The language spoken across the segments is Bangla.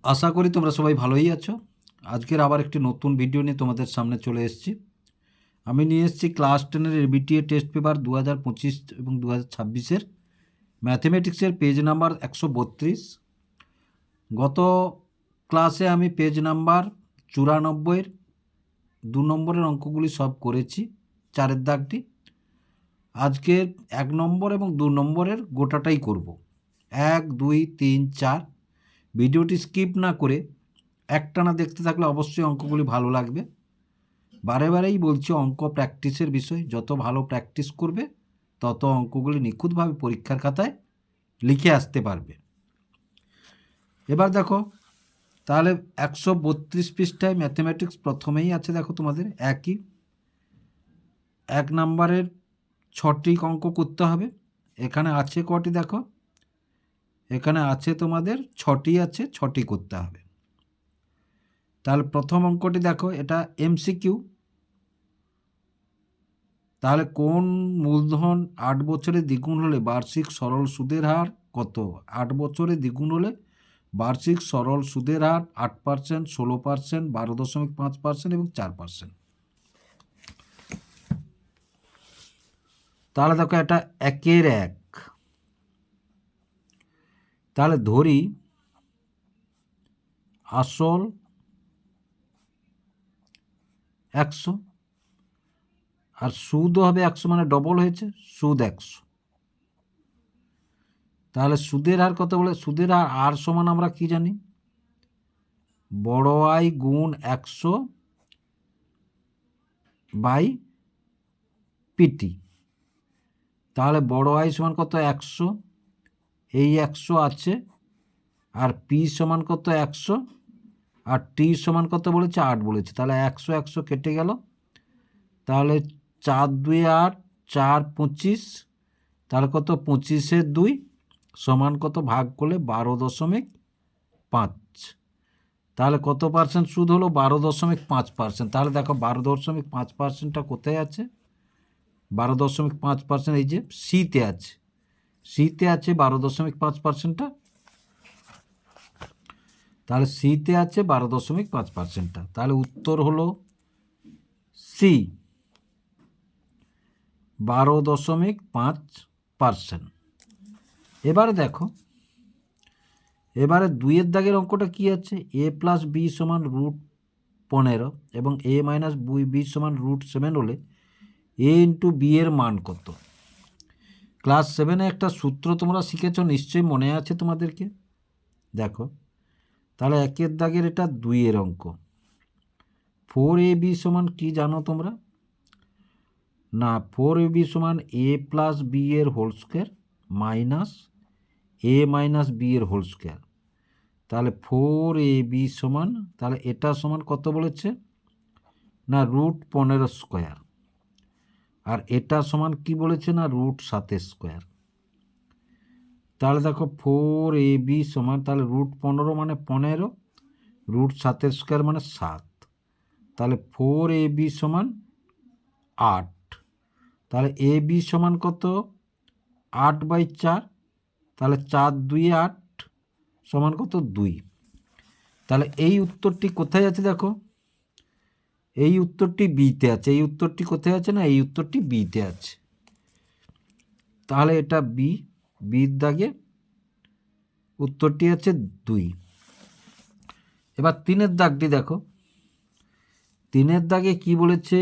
আশা করি তোমরা সবাই ভালোই আছো। আজকের আবার একটি নতুন ভিডিও নিয়ে তোমাদের সামনে চলে এসেছি। আমি নিয়ে এসেছি ক্লাস 10-এর এবিটিএ টেস্ট পেপার 2025 এবং 2026-এর ম্যাথমেটিক্সের পেজ নাম্বার 132। গত ক্লাসে আমি পেজ নাম্বার 94-এর 2 নম্বরের অঙ্কগুলি সব করেছি, 4-এর দাগটি। আজকের 1 নম্বর এবং 2 নম্বরের গোটাটাই করব। 1, 2, 3, 4 ভিডিওটি স্কিপ না করে একটানা দেখতে থাকলে অবশ্যই অঙ্কগুলি ভালো লাগবে। বারে বারেই বলছি, অঙ্ক প্র্যাকটিসের বিষয়। যত ভালো প্র্যাকটিস করবে তত অঙ্কগুলি নিখুঁতভাবে পরীক্ষার খাতায় লিখে আসতে পারবে। এবার দেখো, তাহলে 132 পৃষ্ঠায় ম্যাথমেটিক্স প্রথমেই আছে। দেখো তোমাদের একই 1 নম্বরের 6টি অঙ্ক করতে হবে। এখানে আছে কটি? দেখো এখানে আছে তোমাদের 6টি আছে, 6টি করতে হবে। তাহলে প্রথম অঙ্কটি দেখো, এটা এমসিকিউ। তাহলে কোন মূলধন 8 বছরে দ্বিগুণ হলে বার্ষিক সরল সুদের হার কত? 8 বছরে দ্বিগুণ হলে বার্ষিক সরল সুদের হার 8%, 16%, 12.5% এবং 4%। তাহলে দেখো, এটা 1-এর 1। তাহলে ধরি আসল 100 আর সুদও হবে 100, মানে ডবল হয়েছে, সুদ 100। তাহলে সুদের হার কত বলে? সুদের হার সমান আমরা কি জানি? বড় আই গুণ 100 বাই পিটি। তাহলে বড় আই সমান কত? 100। এই 100 আছে, আর পি সমান কত? 100, আর টি সমান কত বলেছে? 8 বলেছে। তাহলে 100 100 কেটে গেল। তাহলে 4 2 8, 4 25। তাহলে কত? 25-এর 2 সমান কত? ভাগ করলে 12.5। তাহলে কত পার্সেন্ট সুদ হলো? 12.5%। তাহলে দেখো 12.5%টা কোথায় আছে? 12.5% এই যে সিতে আছে, সিতে আছে 12.5%টা। তাহলে সিতে আছে 12.5%টা। তাহলে উত্তর হলো সি, 12.5%। এবারে দেখো, এবারে 2-এর দাগের অঙ্কটা কি আছে? a প্লাস বি সমান √15 এবং a মাইনাস বি সমান √7 হলে a ইন্টু বি এর মান কত? ক্লাস 7-এ একটা সূত্র তোমরা শিখেছ, নিশ্চয়ই মনে আছে তোমাদেরকে। দেখো, তাহলে 1-এর দাগের এটা 2-এর অঙ্ক। 4ab সমান কি জানো তোমরা? না, 4ab সমান a প্লাস বি এর whole square minus a minus B এর হোল স্কোয়ার। তাহলে 4ab সমান, তাহলে এটা সমান কত বলেছে? না, √15 স্কোয়ার। আর এটা সমান কি বলেছে? না, √7 স্কোয়ার। তাহলে দেখো 4ab সমান, তাহলে √15 মানে 15, √7 স্কোয়ার মানে 7। তাহলে 4ab সমান 8। তাহলে ab সমান কত? 8/4। তাহলে 4 2 8 সমান কত? 2। তাহলে এই উত্তরটি কোথায় আছে? দেখো, এই উত্তরটি বিতে আছে। এই উত্তরটি কোথায় আছে? না, এই উত্তরটি বিতে আছে। তাহলে এটা বি, বির দাগে উত্তরটি আছে 2। এবার 3-এর দাগটি দেখো, 3-এর দাগে কি বলেছে?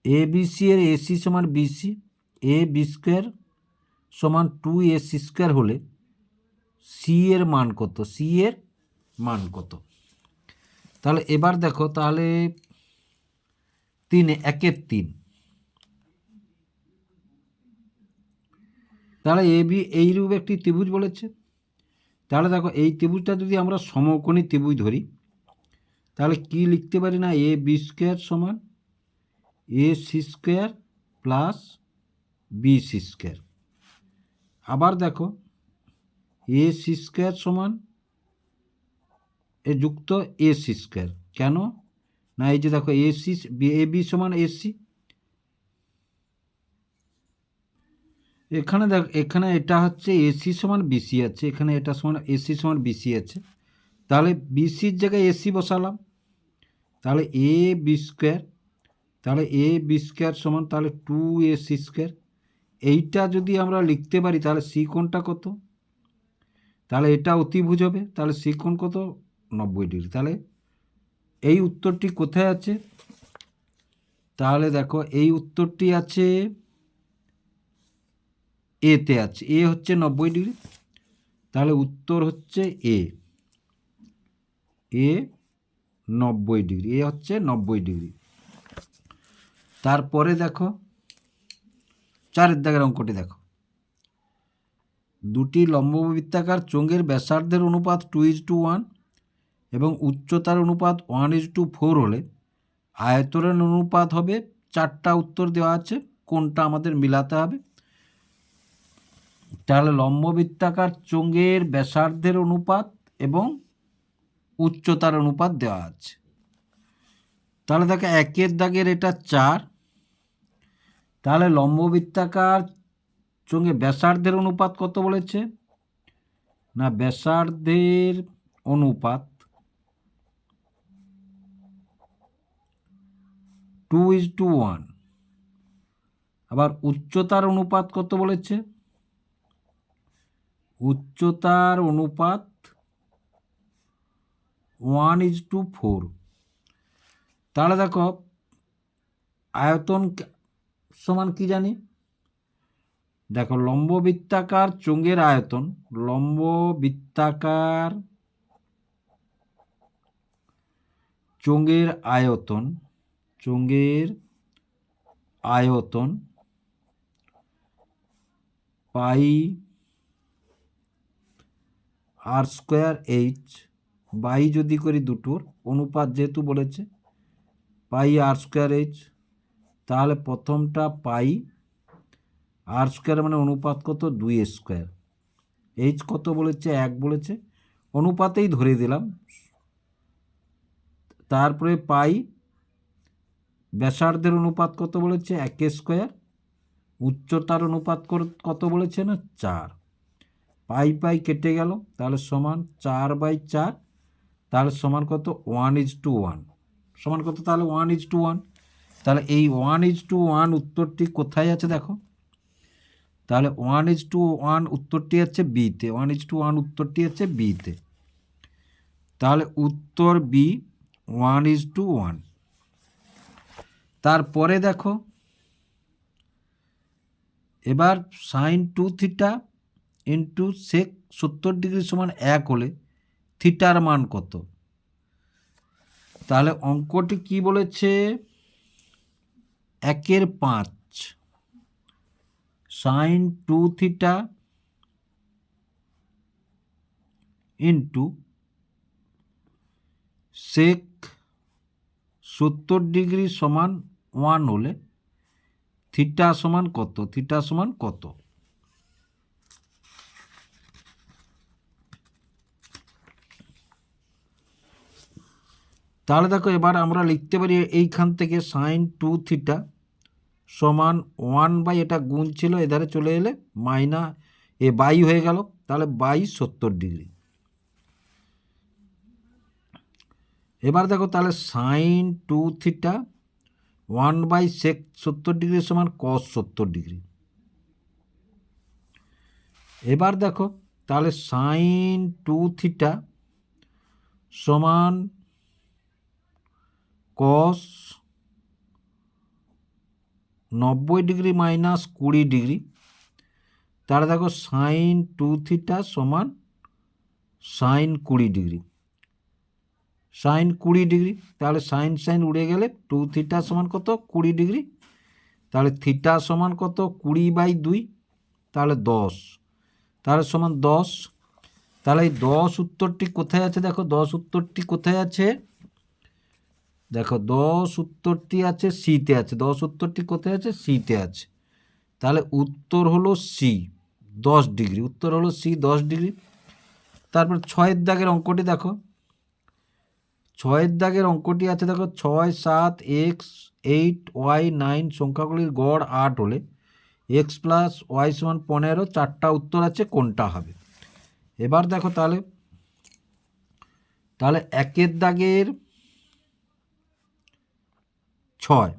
এ বিসি এর এসি সমান বিসি, এ বি স্কোয়ার সমান 2ac স্কোয়ার হলে সি এর মান কত? সি এর মান কত? তাহলে এবার দেখো, তাহলে 1-এর 3। তাহলে এ বি এইরূপ একটি ত্রিভুজ বলেছে। তাহলে দেখো, এই ত্রিভুজটা যদি আমরা সমকোণী ত্রিভুজ ধরি, তাহলে কি লিখতে পারি? না, এ বি স্কোয়ার সমান A C square plus B C square. আবার দেখো, এ সি স্কোয়ার সমান এ যুক্ত এ সি স্কোয়ার। কেন? না, এই যে দেখো, এ বি সমান এসি, এখানে দেখ, এখানে এটা হচ্ছে এসি সমান বিসি আছে, এখানে এটা সমান এসি সমান বিসি আছে, তাহলে বিসির জায়গায় এসি বসালাম, তাহলে এ বি স্কোয়ার, তাহলে এ বি স্কোয়ার সমান তাহলে 2ac স্কোয়ার। এইটা যদি আমরা লিখতে পারি তাহলে সি কোণটা কত, তাহলে এটা অতিভুজ হবে, তাহলে সি কোণ কত 90 ডিগ্রি। তাহলে এই উত্তরটি কোথায় আছে, তাহলে দেখো এই উত্তরটি আছে এতে আছে, এ হচ্ছে 90 ডিগ্রি, তাহলে উত্তর হচ্ছে এ 90 ডিগ্রি, এ হচ্ছে 90 ডিগ্রি। তারপরে দেখো 4 দাগের অঙ্কটি দেখো, দুটি লম্ববৃত্তাকার চোঙের ব্যাসার্ধের অনুপাত 2:1 এবং উচ্চতার অনুপাত 1:4 হলে আয়তনের অনুপাত হবে 4টা উত্তর দেওয়া আছে, কোনটা আমাদের মিলাতে হবে। তাহলে লম্ববৃত্তাকার চোঙের ব্যাসার্ধের অনুপাত এবং উচ্চতার অনুপাত দেওয়া আছে। তাহলে দেখো 1 দাগের এটা 4, তাহলে লম্ববৃত্তাকার চোঙে ব্যাসার্ধের অনুপাত কত বলেছে না, ব্যাসার্ধের অনুপাত 2:1, আবার উচ্চতার অনুপাত কত বলেছে, উচ্চতার অনুপাত 1:4। তাহলে দেখো আয়তন সমান কি জানি, দেখো লম্ববৃত্তাকার চোঙের আয়তন, লম্ববৃত্তাকার চোঙের আয়তন, চোঙের আয়তন পাই আর স্কোয়ার এইচ, বাই যদি করি দুটোর অনুপাত যেহেতু বলেছে পাই আর স্কোয়ার এইচ, তাহলে প্রথমটা পাই আর স্কোয়ার মানে অনুপাত কত 2 স্কোয়ার, এইচ কত বলেছে 1 বলেছে, অনুপাতেই ধরে দিলাম। তারপরে পাই ব্যাসার্ধের অনুপাত কত বলেছে 1 স্কোয়ার, উচ্চতার অনুপাত কত বলেছে না 4, পাই পাই কেটে গেল, তাহলে সমান 4/4, তাহলে সমান কত 1:1, সমান কত তাহলে 1:1। তাহলে এই 1:1 উত্তরটি কোথায় আছে দেখো, তাহলে 1:1 উত্তরটি আছে বিতে, 1:1 উত্তরটি আছে বিতে, তাহলে উত্তর বি 1:1। তারপরে দেখো এবার sine 2 theta into sec 70 degree সমান 1 হলে থিটার মান কত, তাহলে অঙ্কটি কি বলেছে 1/5 sine 2 theta into sec 70 degree সমান 1 হলে থিটা সমান কত, থিটা সমান কত। তাহলে দেখো এবার আমরা লিখতে পারি এইখান থেকে সাইন 2 থিটা সমান 1 এটা গুণ ছিল, এধারে চলে এলে বাই হয়ে গেল, তাহলে বাই 70 ডিগ্রি। এবার দেখো তাহলে সাইন 2 থিটা 1/sec 70 ডিগ্রি সমান cos 70 ডিগ্রি। এবার দেখো তাহলে সাইন 2 থিটা সমান cos 90 ডিগ্রি মাইনাস 20 ডিগ্রি, তাহলে দেখো সাইন 2 থিটা সমান সাইন 20 ডিগ্রি, সাইন 20 ডিগ্রি, তাহলে সাইন সাইন উড়ে গেলে 2 থিটা সমান কত 20 ডিগ্রি, তাহলে থিটা সমান কত 20/2, তাহলে 10, তাহলে সমান 10। তাহলে এই 10 উত্তরটি কোথায় আছে দেখো, 10 উত্তরটি কোথায় আছে দেখো, 10 উত্তরটি আছে সিতে আছে, 10 উত্তরটি কোথায় আছে সিতে আছে, তাহলে উত্তর হলো সি 10 ডিগ্রি, উত্তর হলো সি 10 ডিগ্রি। তারপর 6 দাগের অঙ্কটি দেখো, 6 দাগের অঙ্কটি আছে দেখো 6, 7, x, 8, y, 9 সংখ্যাগুলির গড় 8 হলে এক্স প্লাস ওয়াই সমান 15, চারটা উত্তর আছে, কোনটা হবে? এবার দেখো তাহলে একের দাগের 6।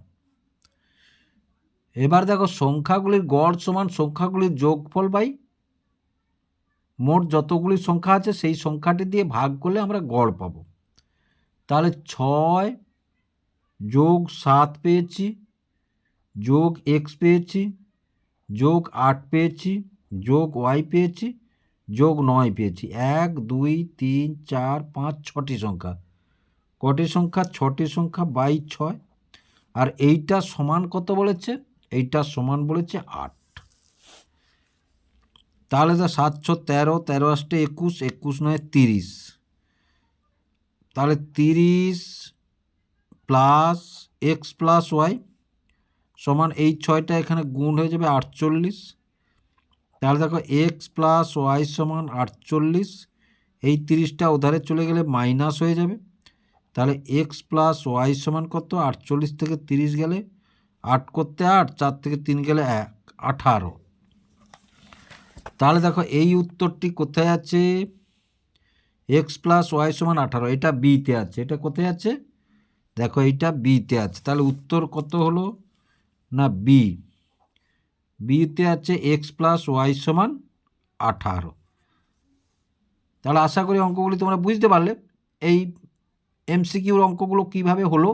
এবার দেখো সংখ্যাগুলির গড় সমান সংখ্যাগুলির যোগফল বাই মোট যতগুলি সংখ্যা আছে সেই সংখ্যাটি দিয়ে ভাগ করলে আমরা গড় পাবো। তাহলে 6 যোগ 7 পেয়েছি, যোগ এক্স পেয়েছি, যোগ 8 পেয়েছি, যোগ ওয়াই পেয়েছি, যোগ 9 পেয়েছি। 1 2 3 4 5 6টি সংখ্যা। কটি সংখ্যা? 6টি সংখ্যা বাই 6। আর এইটা সমান কত বলেছে? এইটা সমান বলেছে 8। তাহলে 7 × 13, 13 × 21, 21 × 9 30। তাহলে 30 প্লাস এক্স প্লাস ওয়াই সমান এই 6টা এখানে গুণ হয়ে যাবে 48। তাহলে দেখো এক্স প্লাস ওয়াই সমান 48, এই 30টা ওধারে চলে গেলে মাইনাস হয়ে যাবে। তাহলে এক্স প্লাস ওয়াই সমান কত? 48 থেকে 30 গেলে 8 করতে 8, 4 থেকে 3 গেলে 1, 18। তাহলে দেখো এই উত্তরটি কোথায় আছে? এক্স প্লাস ওয়াই সমান 18, এটা বিতে আছে। এটা কোথায় আছে? দেখো এইটা বিতে আছে। তাহলে উত্তর কত হলো? না বিতে আছে এক্স প্লাস ওয়াই সমান 18। তাহলে আশা করি অঙ্কগুলি তোমরা বুঝতে পারলে। এই এমসিকিউর অঙ্কগুলো কিভাবে হলো।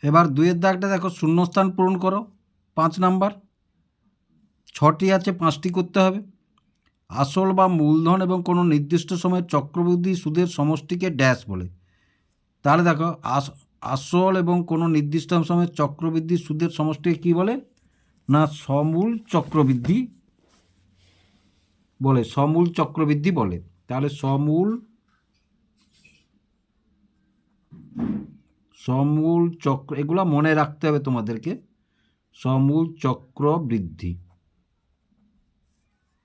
এবার 2-এর দাগটা দেখো, শূন্যস্থান পূরণ করো। 5 নাম্বার, 6টি আছে, 5টি করতে হবে। আসল বা মূলধন এবং কোনো নির্দিষ্ট সময়ের চক্রবৃদ্ধি সুদের সমষ্টিকে ড্যাশ বলে। তাহলে দেখো আসল এবং কোনো নির্দিষ্ট সময়ের চক্রবৃদ্ধি সুদের সমষ্টিকে কী বলে? না সমূল চক্রবৃদ্ধি বলে, সমূল চক্রবৃদ্ধি বলে। তাহলে সমূল চক্র, এগুলো মনে রাখতে হবে তোমাদেরকে। সমূল চক্রবৃদ্ধি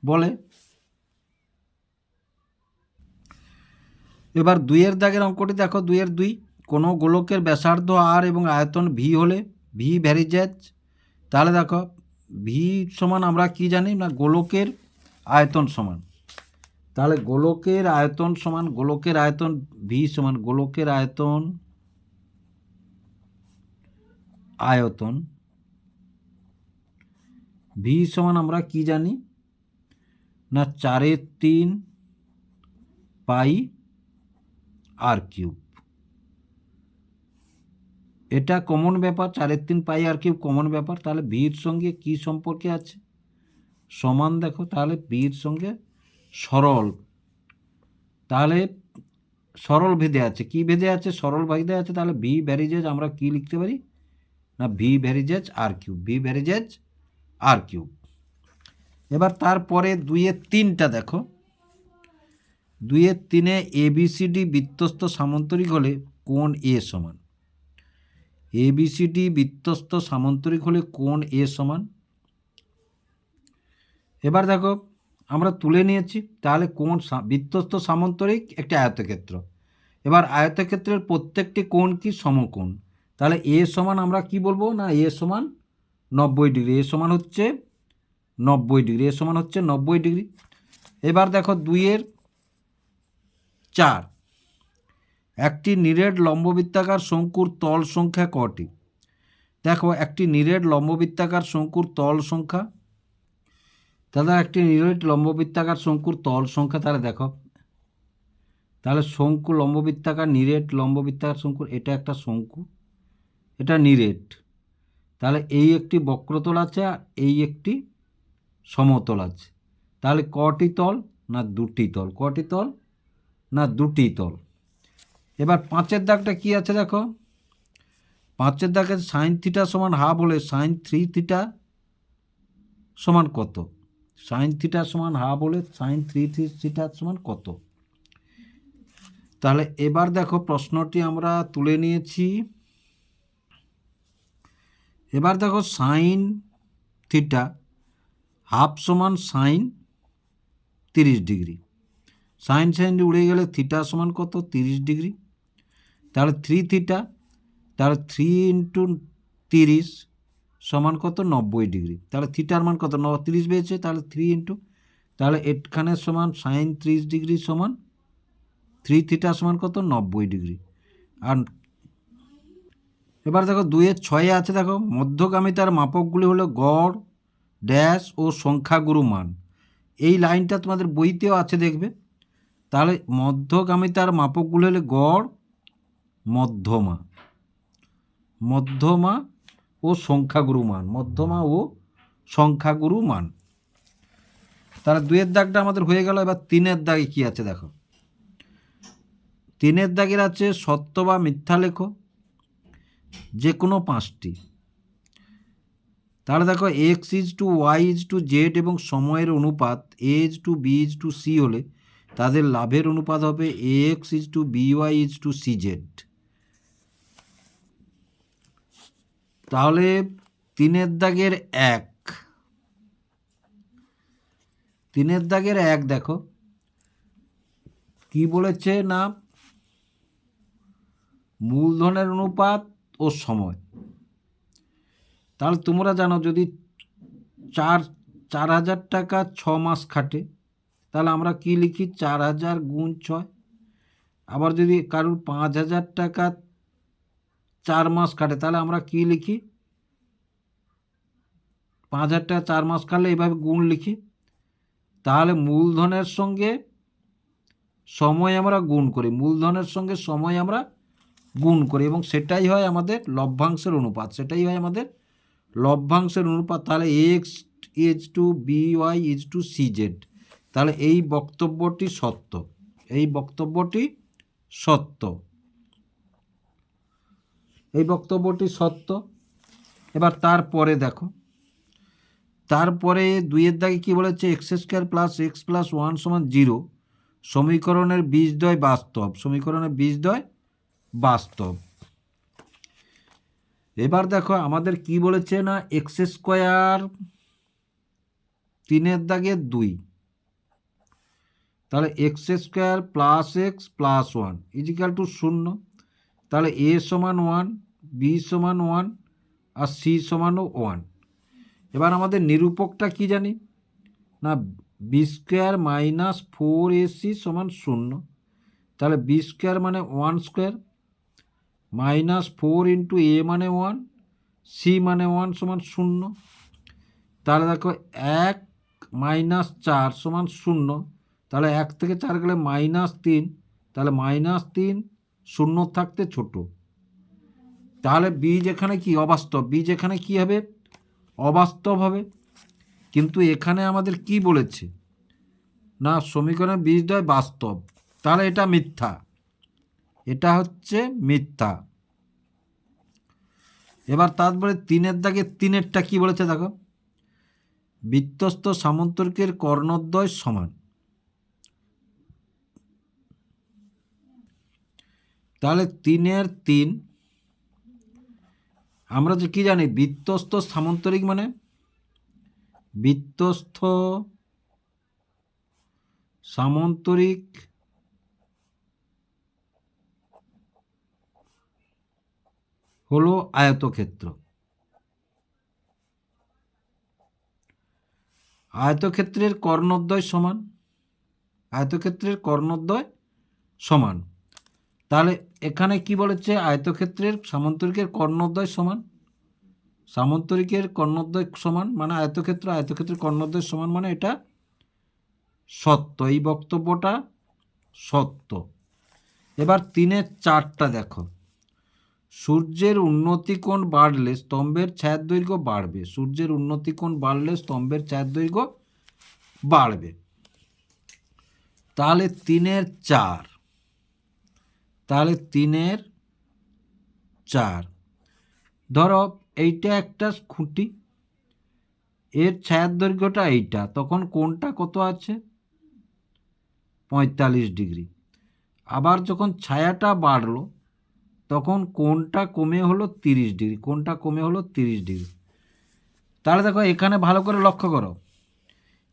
বলে। এবার 2-এর দাগের অঙ্কটি দেখো, 2-এর 2, কোনো গোলকের ব্যাসার্ধ আর এবং আয়তন ভি হলে ভি ভ্যারিজেজ। তাহলে দেখো ভি সমান আমরা কি জানি? না গোলকের আয়তন সমান। তাহলে গোলকের আয়তন সমান গোলকের আয়তন, ভি সমান গোলকের আয়তন ভি সমান আমরা কি জানি? না 4/3 পাই আর কিউব। এটা কমন ব্যাপার, 4/3 পাই আর কিউব কমন ব্যাপার। তাহলে ভির সঙ্গে কি সম্পর্কে আছে? সমান। দেখো তাহলে ভির সঙ্গে সরল, তাহলে সরল ভেদে আছে। কি ভেদে আছে? সরল ভেদে আছে। তাহলে ভি ভ্যারিজেজ আমরা কি লিখতে পারি? না ভি ভ্যারিজেজ আর কিউব, ভি ভ্যারিজেজ আর কিউব। এবার তারপরে 2-এর 3টা দেখো, 2-এর 3-এ এবিসিডি বৃত্তস্থ সামান্তরিক হলে কোণ এ সমান। এবিসিডি বৃত্তস্থ সামান্তরিক হলে কোণ এ সমান। এবার দেখো আমরা তুলে নিয়েছি। তাহলে কোণ বৃত্তস্থ সামান্তরিক একটি আয়তক্ষেত্র। এবার আয়তক্ষেত্রের প্রত্যেকটি কোণ কি? সমকোণ। তাহলে এ সমান আমরা কি বলবো? না এ সমান 90 ডিগ্রি। এ সমান হচ্ছে 90 ডিগ্রি। এ সমান হচ্ছে 90 ডিগ্রি। এবার দেখো 2-এর 4, একটি নিরেট লম্ববৃত্তাকার শঙ্কুর তল সংখ্যা কটি? দেখো একটি নিরেট লম্ববৃত্তাকার শঙ্কুর তল সংখ্যা, তাহলে একটি নিরেট লম্ববৃত্তাকার শঙ্কুর তল সংখ্যা। তাহলে দেখো তাহলে শঙ্কু লম্ববৃত্তাকার, নিরেট লম্ববৃত্তাকার শঙ্কুর, এটা একটা শঙ্কু, এটা নিরেট। তাহলে এই একটি বক্রতল আছে আর এই একটি সমতল আছে। তাহলে কটি তল? না 2টি তল। কটি তল? না 2টি তল। এবার 5-এর দাগটা কি আছে দেখো, 5-এর দাগে সাইন থিটা সমান হাফ হলে সাইন 3 থিটা সমান কত? সাইন থিটা সমান হাফ হলে সাইন 3 থিটা সমান কত? তাহলে এবার দেখো প্রশ্নটি আমরা তুলে নিয়েছি। এবার দেখো সাইন থিটা হাফ সমান সাইন 30 ডিগ্রি। সাইন উড়ে গেলে থিটা সমান কত? 30 ডিগ্রি। তাহলে 3 থিটা, তাহলে 3 × 30 সমান কত 90 ডিগ্রি। তাহলে থিটার মান কত 30 পেয়েছে, তাহলে 3 ইন্টু, তাহলে এখানে সমান সাইন 30 ডিগ্রি সমান 3 থিটা সমান কত 90 ডিগ্রি। আর এবার দেখো 2-6 আছে, দেখো মধ্যগামিতার মাপকগুলি হলো গড়, ড্যাশ ও সংখ্যাগুরু মান। এই লাইনটা তোমাদের বইতেও আছে দেখবে। তাহলে মধ্যগামিতার মাপকগুলি হলো গড়, মধ্যমা, মধ্যমা ও সংখ্যাগুরু মান, মধ্যমা ও সংখ্যাগুরু মান। তাহলে 2-এর দাগটা আমাদের হয়ে গেল। এবার 3-এর দাগে কি আছে দেখো। 3-এর দাগের আছে সত্য বা মিথ্যা লেখো যে কোনো 5টি। তাহলে দেখো X is to Y is to Z এবং সময়ের অনুপাত A is to B is to C হলে তাদের লাভের অনুপাত হবে A X is to B Y is to C Z. তাহলে 3-এর দাগের 1, 3-এর দাগের 1 দেখো কি বলেছে না মূলধনের অনুপাত ও সময়। তাহলে তোমরা জানো যদি 4,000 টাকা 6 মাস খাটে তাহলে আমরা কি লিখি 4,000 গুণ 6। আবার যদি কারোর 5,000 টাকা 4 মাস খাটে তাহলে আমরা কি লিখি 5,000 টাকা 4 মাস খাটলে এইভাবে গুণ লিখি। তাহলে মূলধনের সঙ্গে সময় আমরা গুণ করি, মূলধনের সঙ্গে সময় আমরা গুণ করি এবং সেটাই হয় আমাদের লভ্যাংশের অনুপাত, সেটাই হয় আমাদের লভ্যাংশের অনুপাত। তাহলে X is to B Y is to C Z. তাহলে এই বক্তব্যটি সত্য, এই বক্তব্যটি সত্য, এই বক্তব্যটি সত্য। এবার তারপরে দেখো, তারপরে 2-এর দাগে কী বলেছে x square plus X plus 1 সমান 0 সমীকরণের বীজদ্বয় বাস্তব, সমীকরণের বীজদ্বয় বাস্তব। এবার দেখো আমাদের কি বলেছে না এক্স স্কোয়ার 3-এর দাগে 2, তাহলে X square plus X plus 1 is equal to 0। তাহলে এ সমান 1, বি সমান 1 আর সি সমানও 1। এবার আমাদের নিরূপকটা কি জানি না বি স্কোয়ার মাইনাস 4ac সমান 0। তাহলে বি স্কোয়ার মানে 1 স্কোয়ার মাইনাস 4 ইন্টু এ মানে 1 সি মানে 1 সমান 0। তাহলে দেখো 1 মাইনাস 4 সমান 0। তাহলে 1 থেকে 4 গেলে -3, তাহলে -3 শূন্য থাকতে ছোট। তাহলে বীজ এখানে কি অবাস্তব, বীজ এখানে কি হবে অবাস্তব হবে। কিন্তু এখানে আমাদের কি বলেছে না সমীকরণের বীজদ্বয় বাস্তব, তাহলে এটা মিথ্যা, এটা হচ্ছে মিথ্যা। এবার তারপরে 3-এর দাগে 3-এরটা কি বলেছে দেখো বৃত্তস্থ সামন্তরিকের কর্ণদ্বয় সমান। তাহলে 3-এর 3 আমরা যে কি জানি বৃত্তস্থ সামন্তরিক মানে বৃত্তস্থ সামন্তরিক হলো আয়তক্ষেত্র, আয়তক্ষেত্রের কর্ণদ্বয় সমান, আয়তক্ষেত্রের কর্ণদ্বয় সমান। তাহলে এখানে কি বলেছে আয়তক্ষেত্রের সামন্তরিকের কর্ণদ্বয় সমান, সামন্তরিকের কর্ণদ্বয় সমান মানে আয়তক্ষেত্র, আয়তক্ষেত্রের কর্ণদ্বয় সমান মানে এটা সত্য, এই বক্তব্যটা সত্য। এবার 3-এর 4টা দেখো সূর্যের উন্নতিকোণ বাড়লে স্তম্ভের ছায়ার দৈর্ঘ্য বাড়বে, সূর্যের উন্নতিকোণ বাড়লে স্তম্ভের ছায়ার দৈর্ঘ্য বাড়বে। তাহলে 3-এর 4, তাহলে 3-এর 4 ধরো এইটা একটা খুঁটি, এর ছায়ার দৈর্ঘ্যটা এইটা, তখন কোণটা কত আছে 45 ডিগ্রি। আবার যখন ছায়াটা বাড়লো তখন কোণটা কমে হলো 30 ডিগ্রি, কোণটা কমে হলো 30 ডিগ্রি। তাহলে দেখো এখানে ভালো করে লক্ষ্য করো,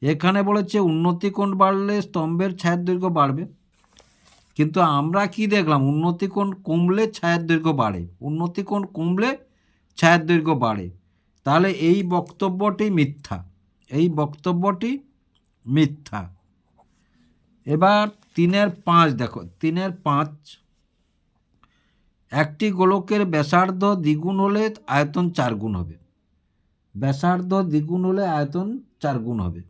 এখানে বলেছে উন্নতিকোণ বাড়লে স্তম্ভের ছায়ার দৈর্ঘ্য বাড়বে, কিন্তু আমরা কি দেখলাম উন্নতিকোণ কমলে ছায়ার দৈর্ঘ্য বাড়ে, উন্নতিকোণ কমলে ছায়ার দৈর্ঘ্য বাড়ে। তাহলে এই বক্তব্যটি মিথ্যা, এই বক্তব্যটি মিথ্যা। এবার 3-5 দেখো, 3-5 একটি গোলকের ব্যাসার্ধ দ্বিগুণ হলে আয়তন 4 গুণ হবে। ব্যাসার্ধ দ্বিগুণ হলে আয়তন 4 গুণ হবে।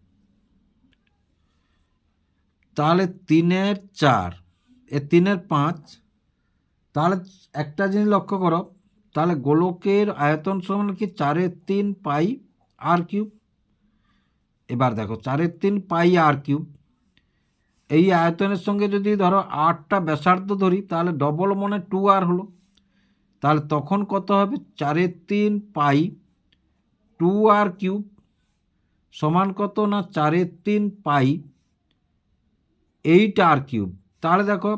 তাহলে 3-4 এ 3-5, তাহলে একটা জিনিস লক্ষ্য করো, তাহলে গোলকের আয়তন সমান কি 4/3 পাই আর কিউব। এবার দেখো 4/3 পাই আর কিউব, এই আয়তনের সঙ্গে যদি ধরো 8টা ব্যাসার্ধ ধরি তাহলে ডবল মনে 2r হলো। তাহলে তখন কত হবে? 4/3 পাই 2r কিউব সমান কত না 4/3 পাই 8r কিউব। তাহলে দেখো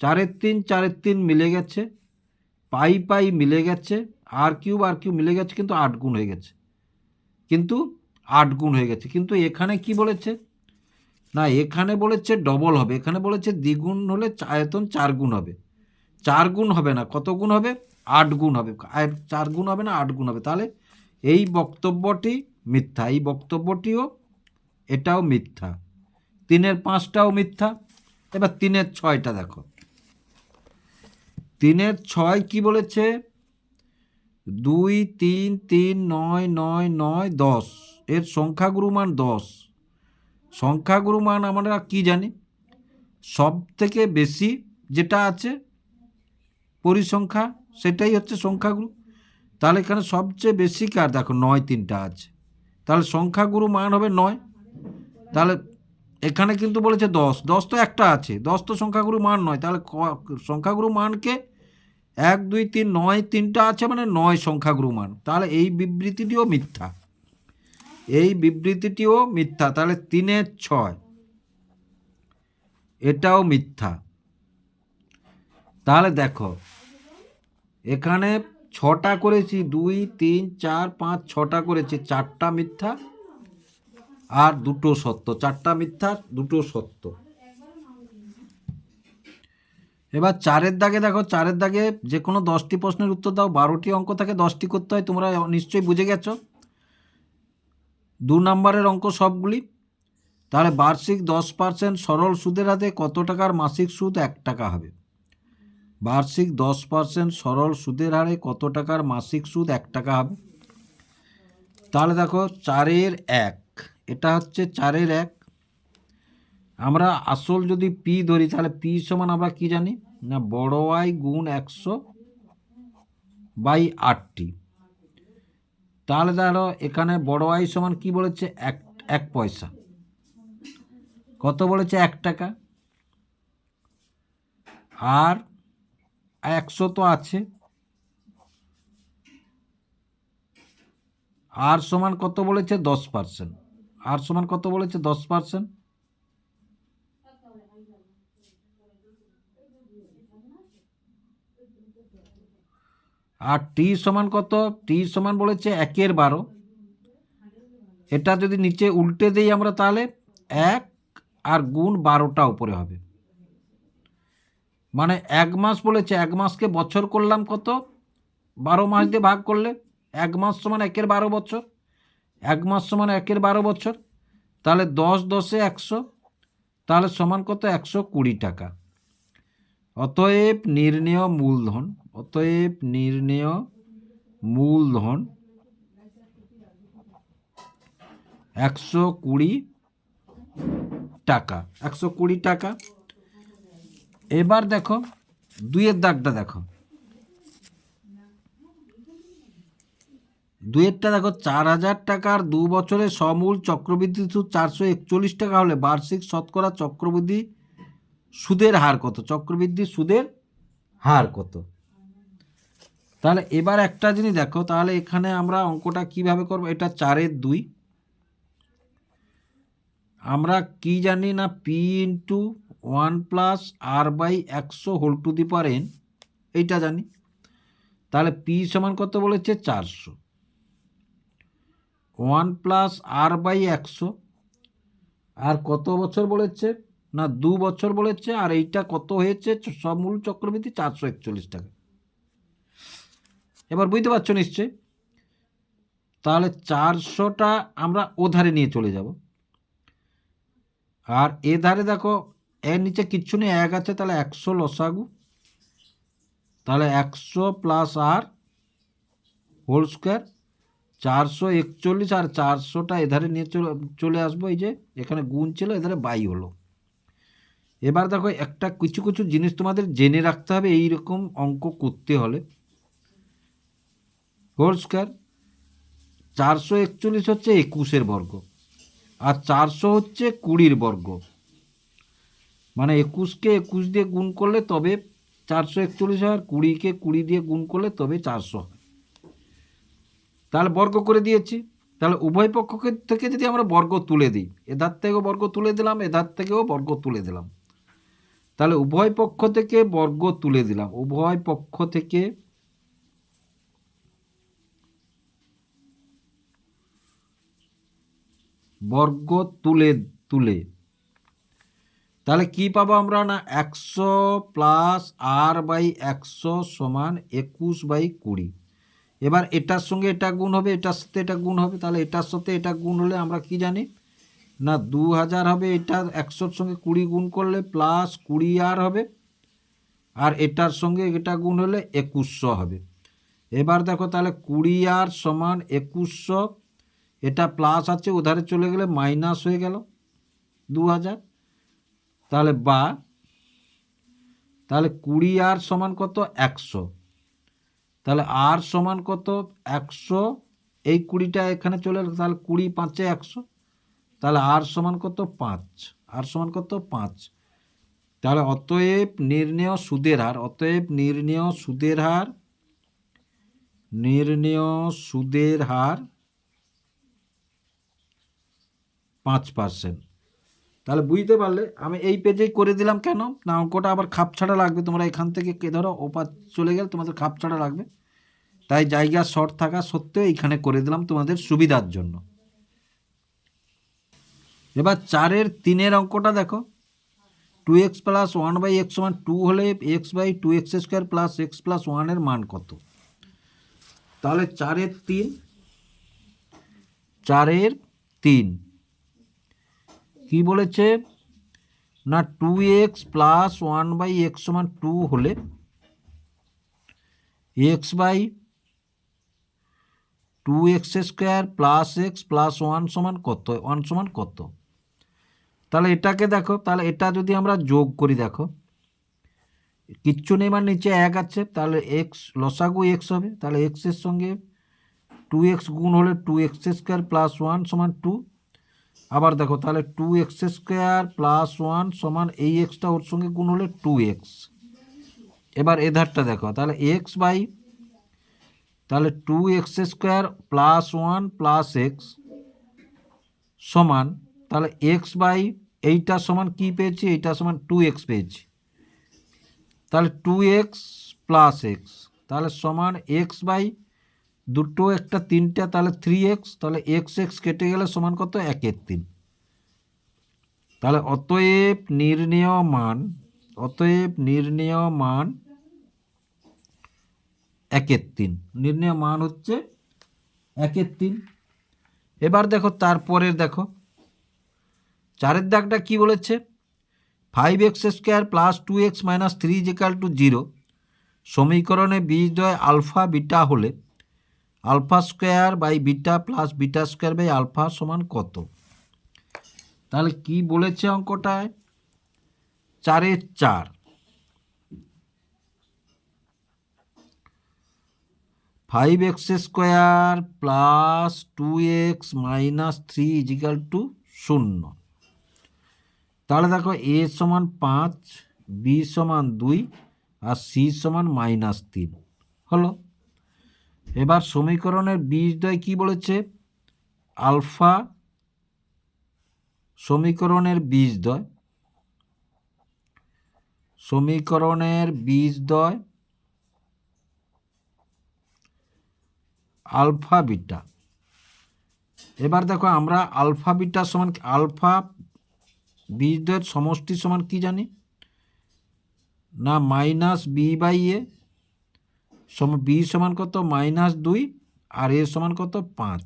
4/3 মিলে গেছে, পাই পাই মিলে গেছে, আর কিউব মিলে গেছে, কিন্তু 8 গুণ হয়ে গেছে, কিন্তু 8 গুণ হয়ে গেছে। কিন্তু এখানে কি বলেছে না, এখানে বলেছে ডবল হবে, এখানে বলেছে দ্বিগুণ হলে আয়তন 4 গুণ হবে। 4 গুণ হবে না, কত গুণ হবে? 8 গুণ হবে। 4 গুণ হবে না, 8 গুণ হবে। তাহলে এই বক্তব্যটি মিথ্যা, এই বক্তব্যটিও এটাও মিথ্যা। 3-5টাও মিথ্যা। এবার 3-6টা দেখো, 3-6 কি বলেছে? 2, 3, 3, 9, 9, 9, 10 এর সংখ্যাগুরু মান 10। সংখ্যাগুরু মান আমরা কি জানি? সব থেকে বেশি যেটা আছে পরিসংখ্যা, সেটাই হচ্ছে সংখ্যাগুরু। তাহলে এখানে সবচেয়ে বেশি কার? দেখো 9 3টা আছে, তাহলে সংখ্যাগুরু মান হবে 9। তাহলে এখানে কিন্তু বলেছে 10, 10 তো একটা আছে, 10 তো সংখ্যাগুরু মান নয়। তাহলে সংখ্যাগুরু মানকে 1, 2, 3, 9 3টা আছে মানে 9 সংখ্যাগুরু মান। তাহলে এই বিবৃতিটিও মিথ্যা, এই বিবৃতিটিও মিথ্যা। তাহলে 3-6 এটাও মিথ্যা। তাহলে দেখো এখানে 6টা করেছি, 2, 3, 4, 5, 6টা করেছি, 4টা মিথ্যা আর 2টো সত্য। 4টা মিথ্যা, 2টো সত্য। এবার 4-এর দাগে দেখো, 4-এর দাগে যে কোনো 10টি প্রশ্নের উত্তর দাও। 12টি অঙ্ক থাকে, 10টি করতে হয়, তোমরা নিশ্চয়ই বুঝে গেছো। 2 নম্বরের অঙ্ক সবগুলি। তাহলে বার্ষিক 10% সরল সুদের হাতে কত টাকার মাসিক সুদ 1 টাকা হবে? বার্ষিক 10% সরল সুদের হারে কত টাকার মাসিক সুদ 1 টাকা হবে? তাহলে দেখো 4-1, এটা হচ্ছে 4-1। আমরা আসল যদি পি ধরি তাহলে পি সমান আমরা কি জানি না, বড় আই গুণ 100/8টি। তাহলে ধরো এখানে বড় আই সমান কি বলেছে? 1 পয়সা। কত বলেছে? 1 টাকা। আর 100 তো আছে, আর সমান কত বলেছে? 10%। আর সমান কত বলেছে? 10%। আর টি সমান কত? টি সমান বলেছে 1/12। এটা যদি নিচে উল্টে দিই আমরা তাহলে 1 আর গুণ 12টা উপরে হবে, মানে 1 মাস বলেছে। 1 মাসকে বছর করলাম কত? 12 মাস দিয়ে ভাগ করলে 1 মাস সমান 1/12 বছর। 1 মাস সমান 1/12 বছর। তাহলে 10 10 100, তাহলে সমান কত? 120 টাকা। অতএব নির্ণেয় মূলধন, অতএব নির্ণেয় মূলধন 120 টাকা, 120 টাকা। এবার দেখো 2-এর দাগটা দেখো, 2-এরটা দেখো, 4000 টাকার 2 বছরের সমূল চক্রবৃদ্ধি সুদ 441 টাকা হলে বার্ষিক শতকরা চক্রবৃদ্ধি সুদের হার কত? চক্রবৃদ্ধি সুদের হার কত? তাহলে এবার একটা জিনিস দেখো, তাহলে এখানে আমরা অঙ্কটা কিভাবে করব? এটা 4-2, আমরা কি জানি না, পি ইন্টু 1+r/100 এইটা জানি। তাহলে পি সমান কত বলেছে? 400। 1+r/100 আর কত বছর বলেছে না, 2 বছর বলেছে। আর এইটা কত হয়েছে? সমূল চক্রবৃদ্ধি 441 টাকা। এবার বুঝতে পারছো নিশ্চয়ই। তাহলে 400টা আমরা ও ধারে নিয়ে চলে যাব, আর এ ধারে দেখো এর নিচে কিচ্ছু নেই, 1 আছে, তাহলে 100 লসাগু, তাহলে 100 প্লাস আর হোল স্কোয়ার 441, আর 400টা এধারে নিয়ে চলে আসবো, এই যে এখানে গুণ ছিল এধারে বাই হলো। এবার দেখো একটা কিছু কিছু জিনিস তোমাদের জেনে রাখতে হবে এই রকম অঙ্ক করতে হলে। হোল স্কোয়ার 441 হচ্ছে 21-এর বর্গ, আর 400 হচ্ছে 20-র বর্গ, মানে 21কে 21 দিয়ে গুণ করলে তবে 441 হয়, আর 20কে 20 দিয়ে গুণ করলে তবে 400 হয়। তাহলে বর্গ করে দিয়েছি। তাহলে উভয় পক্ষ থেকে যদি আমরা বর্গ তুলে দিই, এধার থেকেও বর্গ তুলে দিলাম, এধার থেকেও বর্গ তুলে দিলাম, তাহলে উভয় পক্ষ থেকে বর্গ তুলে দিলাম, উভয় পক্ষ থেকে বর্গ তুলে তাহলে কি পাবো আমরা, না 100 প্লাস আর বাই 100 সমান 21/20। এবার এটার সঙ্গে এটা গুণ হবে, এটার সাথে এটা গুণ হবে, তাহলে এটার সাথে এটা গুণ হলে আমরা কি জানি, না 2000 হবে, এটা 100-র সঙ্গে 20 গুণ করলে প্লাস 20 আর হবে, আর এটার সঙ্গে এটা গুণ হলে 2100 হবে। এবার দেখো তাহলে 20 আর সমান 2100, এটা প্লাস আছে ওধারে চলে গেলে মাইনাস হয়ে গেল 2000, তাহলে তাহলে 20 আর সমান কত, 100, তাহলে আর সমান কত 100, এই 20টা এখানে চলে এলো, তাহলে 20 5-এ 100, তাহলে আর সমান কত 5, আর সমান কত 5। তাহলে অতএব নির্ণেয় সুদের হার, অতএব নির্ণেয় সুদের হার 5%। তাহলে বুঝতে পারলে আমি এই পেজেই করে দিলাম, কেন না অঙ্কটা আবার খাপ ছাড়া লাগবে, তোমরা এখান থেকে ধরো ওপার চলে গেলে তোমাদের খাপ ছাড়া লাগবে, তাই জায়গা শর্ট থাকা সত্ত্বেও এইখানে করে দিলাম তোমাদের সুবিধার জন্য। এবার 4-এর 3-এর অঙ্কটা দেখো, 2x প্লাস 1/x সমান 2 হলে x/2x² প্লাস x প্লাস 1-এর মান কত। তাহলে 4-এর 3 কি বলেছে, না 2x প্লাস 1/x সমান 2 হলে x/2x² প্লাস x প্লাস 1 সমান কত, 1 সমান কত। তাহলে এটাকে দেখো, তাহলে এটা যদি আমরা যোগ করি, দেখো কিচ্ছু নেই, মানে নিচে 1 আছে, তাহলে x লসাগু x হবে, তাহলে x এর সঙ্গে 2x গুণ হলে 2x² প্লাস 1 সমান 2। আবার দেখো তাহলে 2x² প্লাস 1 সমান এই এক্সটা ওর সঙ্গে গুণ হলে 2x। এবার এধারটা দেখো, তাহলে তাহলে 2x² প্লাস 1 প্লাস x সমান, তাহলে এইটা সমান কি পেয়েছি, এইটা সমান 2x পেয়েছি, তাহলে 2x প্লাস x, তাহলে সমান দুটো একটা 3টা, তাহলে 3x, তাহলে x কেটে গেলে সমান কত, 1/3। তাহলে অতএব নির্ণেয় মান 1/3, নির্ণেয় মান হচ্ছে 1/3। এবার দেখো তারপরের দেখো 4-এর দাগটা কি বলেছে, 5x² প্লাস 2x মাইনাস 3 = 0 সমীকরণে বীজদ্বয় আলফা বিটা হলে α² প্লাস β² সমান কত। তাহলে কি বলেছে অঙ্কটায়, 4-এর 4, 5x² প্লাস 2x মাইনাস 3 = 0। তাহলে দেখো a সমান 5, b সমান 2, আর c সমান -3 হলো। এবার সমীকরণের বীজদ্বয় কি বলেছে, আলফা, সমীকরণের বীজদ্বয় আলফা বিটা। এবার দেখো আমরা আলফা বিটা সমান, আলফা বীজদ্বয়ের সমষ্টি সমান কি জানি, না -b/a, বি সমান কত, -2, আর এ সমান কত 5।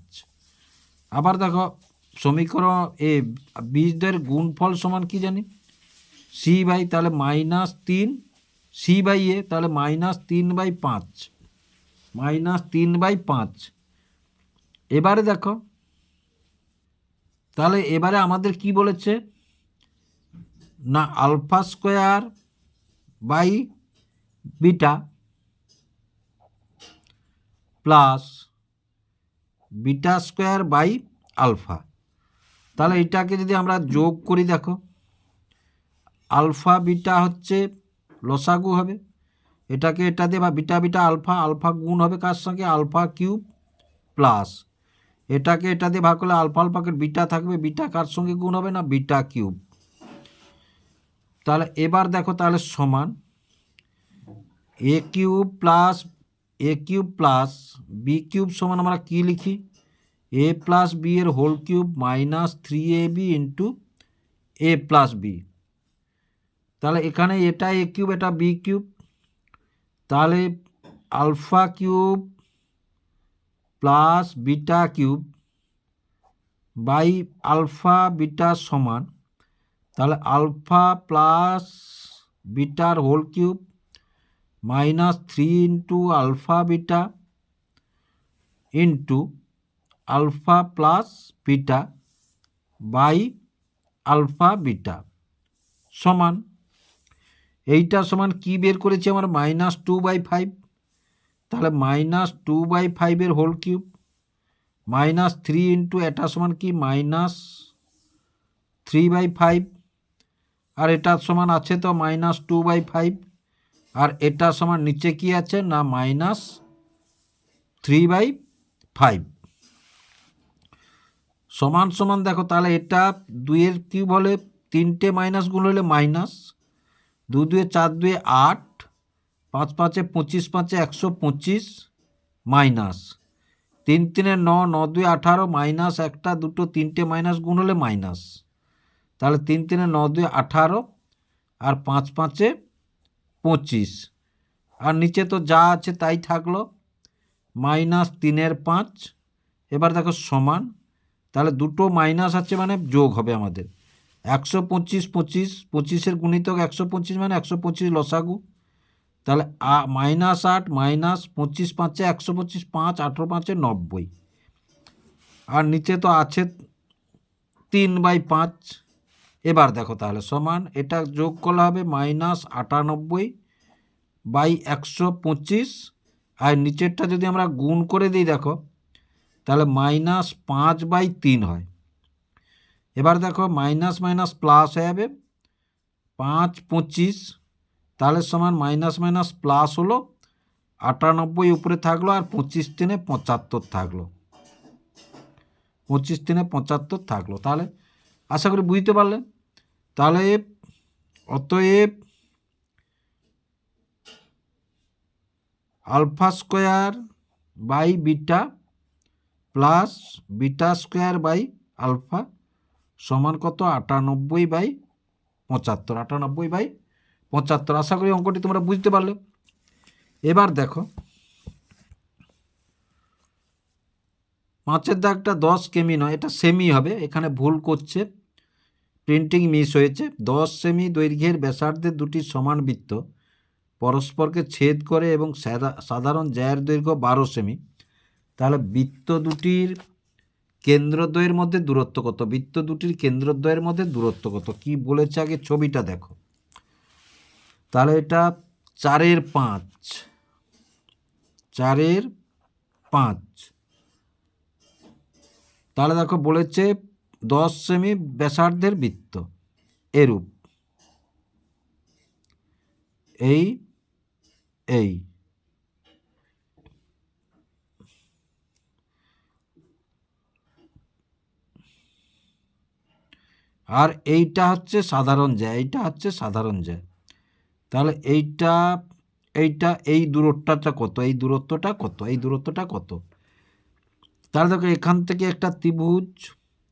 আবার দেখো সমীকরণ এ বীজদ্বয়ের গুণফল সমান কি জানি সি বাই, তাহলে -3 সি বাই এ, তাহলে -3/5, -3/5। এবারে দেখো তাহলে এবারে আমাদের কি বলেছে না alpha square by beta plus beta square by alpha. তাহলে এটাকে যদি আমরা যোগ করি দেখো আলফা বিটা হচ্ছে লসাগু হবে, এটাকে এটা দিয়ে বা বিটা বিটা আলফা, আলফা গুণ হবে কার সঙ্গে আলফা কিউব প্লাস এটাকে এটা দিয়ে ভাগ করলে আলফা আলফাকে বিটা থাকবে, বিটা কার সঙ্গে গুণ হবে না বিটা কিউব। তাহলে এবার দেখো তাহলে সমান A cube plus B cube সমান আমরা কি লিখি এ প্লাস বি এর whole cube -3ab into A plus B. তাহলে এখানে এটা এ কিউব এটা বি কিউব, তাহলে alpha cube plus beta cube by alpha beta সমান তাহলে আলফা প্লাস বিটার whole cube -3 into alpha beta into alpha plus beta by alpha beta সমান এইটা সমান কি বের করেছি আমার -2/5। তাহলে -2/5 হোল কিউব -3 ইন্টু এটা সমান কি -3/5 আর এটা সমান আছে তো -2/5 আর এটা সমান নিচে কি আছে না -3/5 সমান সমান দেখো তাহলে এটা 2-এর কিউব হলে 3টে মাইনাস গুণ হলে মাইনাস 2 2 4 2 8 5 5 25 5 125 মাইনাস 3 3 9 9 2 18 মাইনাস একটা দুটো 3টে মাইনাস গুণ হলে মাইনাস, তাহলে 3 3 9 2 18 আর 5 5 25 আর নিচে তো যা আছে তাই থাকলো -3/5। এবার দেখো সমান তাহলে দুটো মাইনাস আছে মানে যোগ হবে আমাদের 125 25 25-এর গুণিতক 125 মানে 125 লসাগু, তাহলে -8 মাইনাস 25 5 125 5 18 5 90 আর নিচে তো আছে 3/5। এবার দেখো তাহলে সমান এটা যোগ করলে হবে -98/125 আর নিচেরটা যদি আমরা গুণ করে দিই দেখো তাহলে -5/3 হয়। এবার দেখো মাইনাস মাইনাস প্লাস হয়ে যাবে 5 25 তাহলে সমান মাইনাস মাইনাস প্লাস হলো 98 উপরে থাকলো আর 25 3 75 থাকলো, 25 3 75 থাকলো। তাহলে আশা করি বুঝতে পারলেন। তাহলে অতএব alpha square by beta plus beta square by alpha সমান কত 98/75, 98/75। আশা করি অঙ্কটি তোমরা বুঝতে পারলে। এবার দেখো 5-এর দাগটা 10 সেমি নয়, এটা সেমি হবে, এখানে ভুল করছে, প্রিন্টিং মিস হয়েছে। 10 সেমি দৈর্ঘ্যের ব্যাসার্ধের দুটি সমান বৃত্ত পরস্পরকে ছেদ করে এবং সাধারণ জ্যায়ের দৈর্ঘ্য 12 সেমি। তাহলে বৃত্ত দুটির কেন্দ্রদ্বয়ের মধ্যে দূরত্ব কত, বৃত্ত দুটির কেন্দ্রদ্বয়ের মধ্যে দূরত্ব কত কি বলেছে আগে ছবিটা দেখো। তাহলে এটা 4/5, 4/5। তাহলে দেখো বলেছে 10 সেমি ব্যাসার্ধের বৃত্ত এরূপ এই আর এইটা হচ্ছে সাধারণ জ্যা, এইটা হচ্ছে সাধারণ জ্যা। তাহলে এইটা এই দূরত্বটা কত, এই দূরত্বটা কত, এই দূরত্বটা কত। তাহলে দেখো এখান থেকে একটা ত্রিভুজ,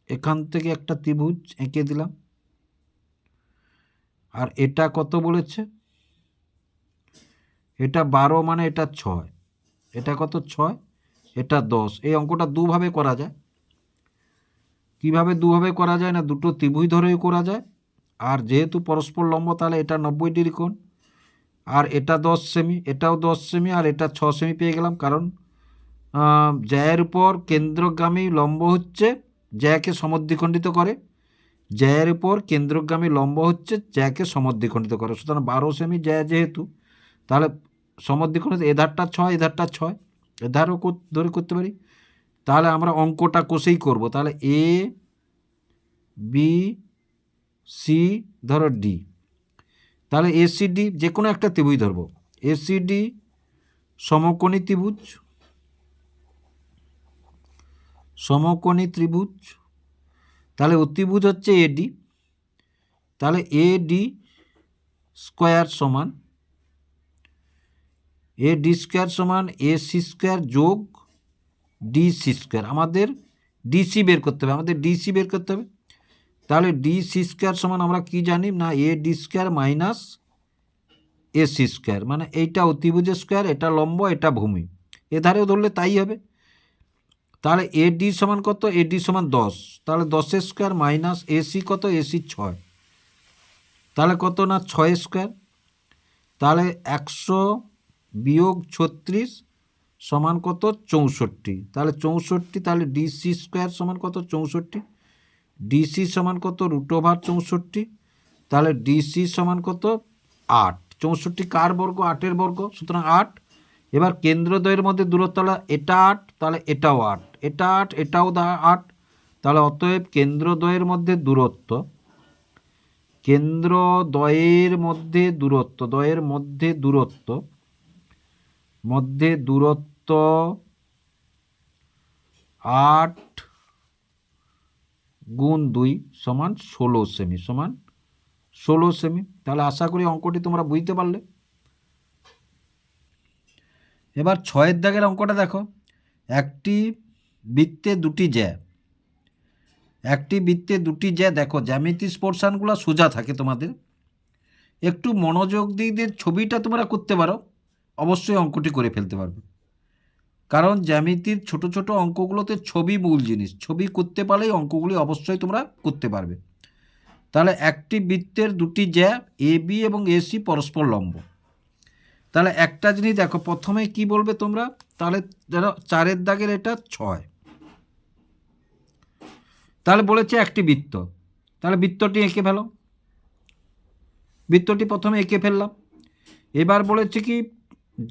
এখান থেকে একটা ত্রিভুজ এঁকে দিলাম আর এটা কত বলেছে এটা 12 মানে এটা 6, এটা কত 6, এটা 10। এই অঙ্কটা দুভাবে করা যায়। কিভাবে দুভাবে করা যায় না, দুটো ত্রিভুজ ধরেও করা যায়, আর যেহেতু পরস্পর লম্ব তাহলে এটা 90 ডিগ্রি কোণ, আর এটা 10 সেমি, এটাও 10 সেমি, আর এটা 6 সেমি পেয়ে গেলাম। কারণ জ্যায়ের উপর কেন্দ্রগামী লম্ব হচ্ছে জ্যাকে সমদ্বিখণ্ডিত করে, জ্যায়ের উপর কেন্দ্রগামী লম্ব হচ্ছে জ্যাকে সমদ্বিখণ্ডিত করে। সুতরাং 12 সেমি জ্যা যেহেতু, তাহলে সমদ্বিখণ্ডিত এধারটা 6, এধারটা 6, এধারও ধরে করতে পারি। তাহলে আমরা অঙ্কটা কষেই করব। তাহলে এ বি সি ধরো ডি, তাহলে এসিডি যে কোনো একটা ত্রিভুজ ধরব। এসিডি সমকোণী ত্রিভুজ, সমকোণী ত্রিভুজ। তাহলে অতিভুজ হচ্ছে এডি, তাহলে এডি স্কোয়ার সমান এডি স্কোয়ার সমান এসি স্কোয়ার যোগ ডিসি স্কোয়ার। আমাদের ডিসি বের করতে হবে, আমাদের ডিসি বের করতে হবে। তাহলে ডিসি স্কোয়ার সমান আমরা কি জানি না, A D square minus AC square, মানে এইটা অতিভুজের স্কোয়ার, এটা লম্ব, এটা ভূমি, এধারেও ধরলে তাই হবে। তাহলে এডি সমান কত, এডি সমান 10, তাহলে 10 স্কোয়ার মাইনাস এসি কত, এসি 6, তাহলে কত না 6 স্কোয়ার, তাহলে 100 বিয়োগ 36 সমান কত 64, তাহলে 64, তাহলে ডিসি স্কোয়ার সমান কত 64, ডিসি সমান কত √64, তাহলে ডিসি সমান কত 8। 64 কার বর্গ, 8-এর বর্গ, সুতরাং 8। এবার কেন্দ্রদ্বয়ের মধ্যে দূরত্ব হলো এটা 8, তাহলে এটাও 8, এটা 8, এটাও 8, তাহলে অতএব কেন্দ্রদ্বয়ের মধ্যে দূরত্ব, কেন্দ্রদ্বয়ের মধ্যে দূরত্ব, দ্বয়ের মধ্যে দূরত্ব, মধ্যে দূরত্ব 8 গুণ 2 সমান 16 সেমি, সমান 16 সেমি। তাহলে আশা করি অঙ্কটি তোমরা বুঝতে পারলে। এবার 6-এর দাগের অঙ্কটা দেখো। একটি বৃত্তে দুটি জ্যা, একটি বৃত্তে দুটি জ্যা, দেখো জ্যামিতিক পোর্শনগুলো সোজা থাকে তোমাদের, একটু মনোযোগ দিয়ে ছবিটা তোমরা করতে পারো, অবশ্যই অঙ্কটি করে ফেলতে পারবে। কারণ জ্যামিতির ছোট ছোট অঙ্কগুলোতে ছবি মূল জিনিস, ছবি করতে পারলেই অঙ্কগুলি অবশ্যই তোমরা করতে পারবে। তাহলে একটি বৃত্তের দুটি জ্যা এ বি এবং এসি পরস্পর লম্ব। তাহলে একটা জিনিস দেখো, প্রথমে কি বলবে তোমরা, তাহলে ধরো 4-এর দাগের এটা 6, তাহলে বলেছে একটি বৃত্ত, তাহলে বৃত্তটি এঁকে ফেলো, বৃত্তটি প্রথমে এঁকে ফেললাম। এবার বলেছে কি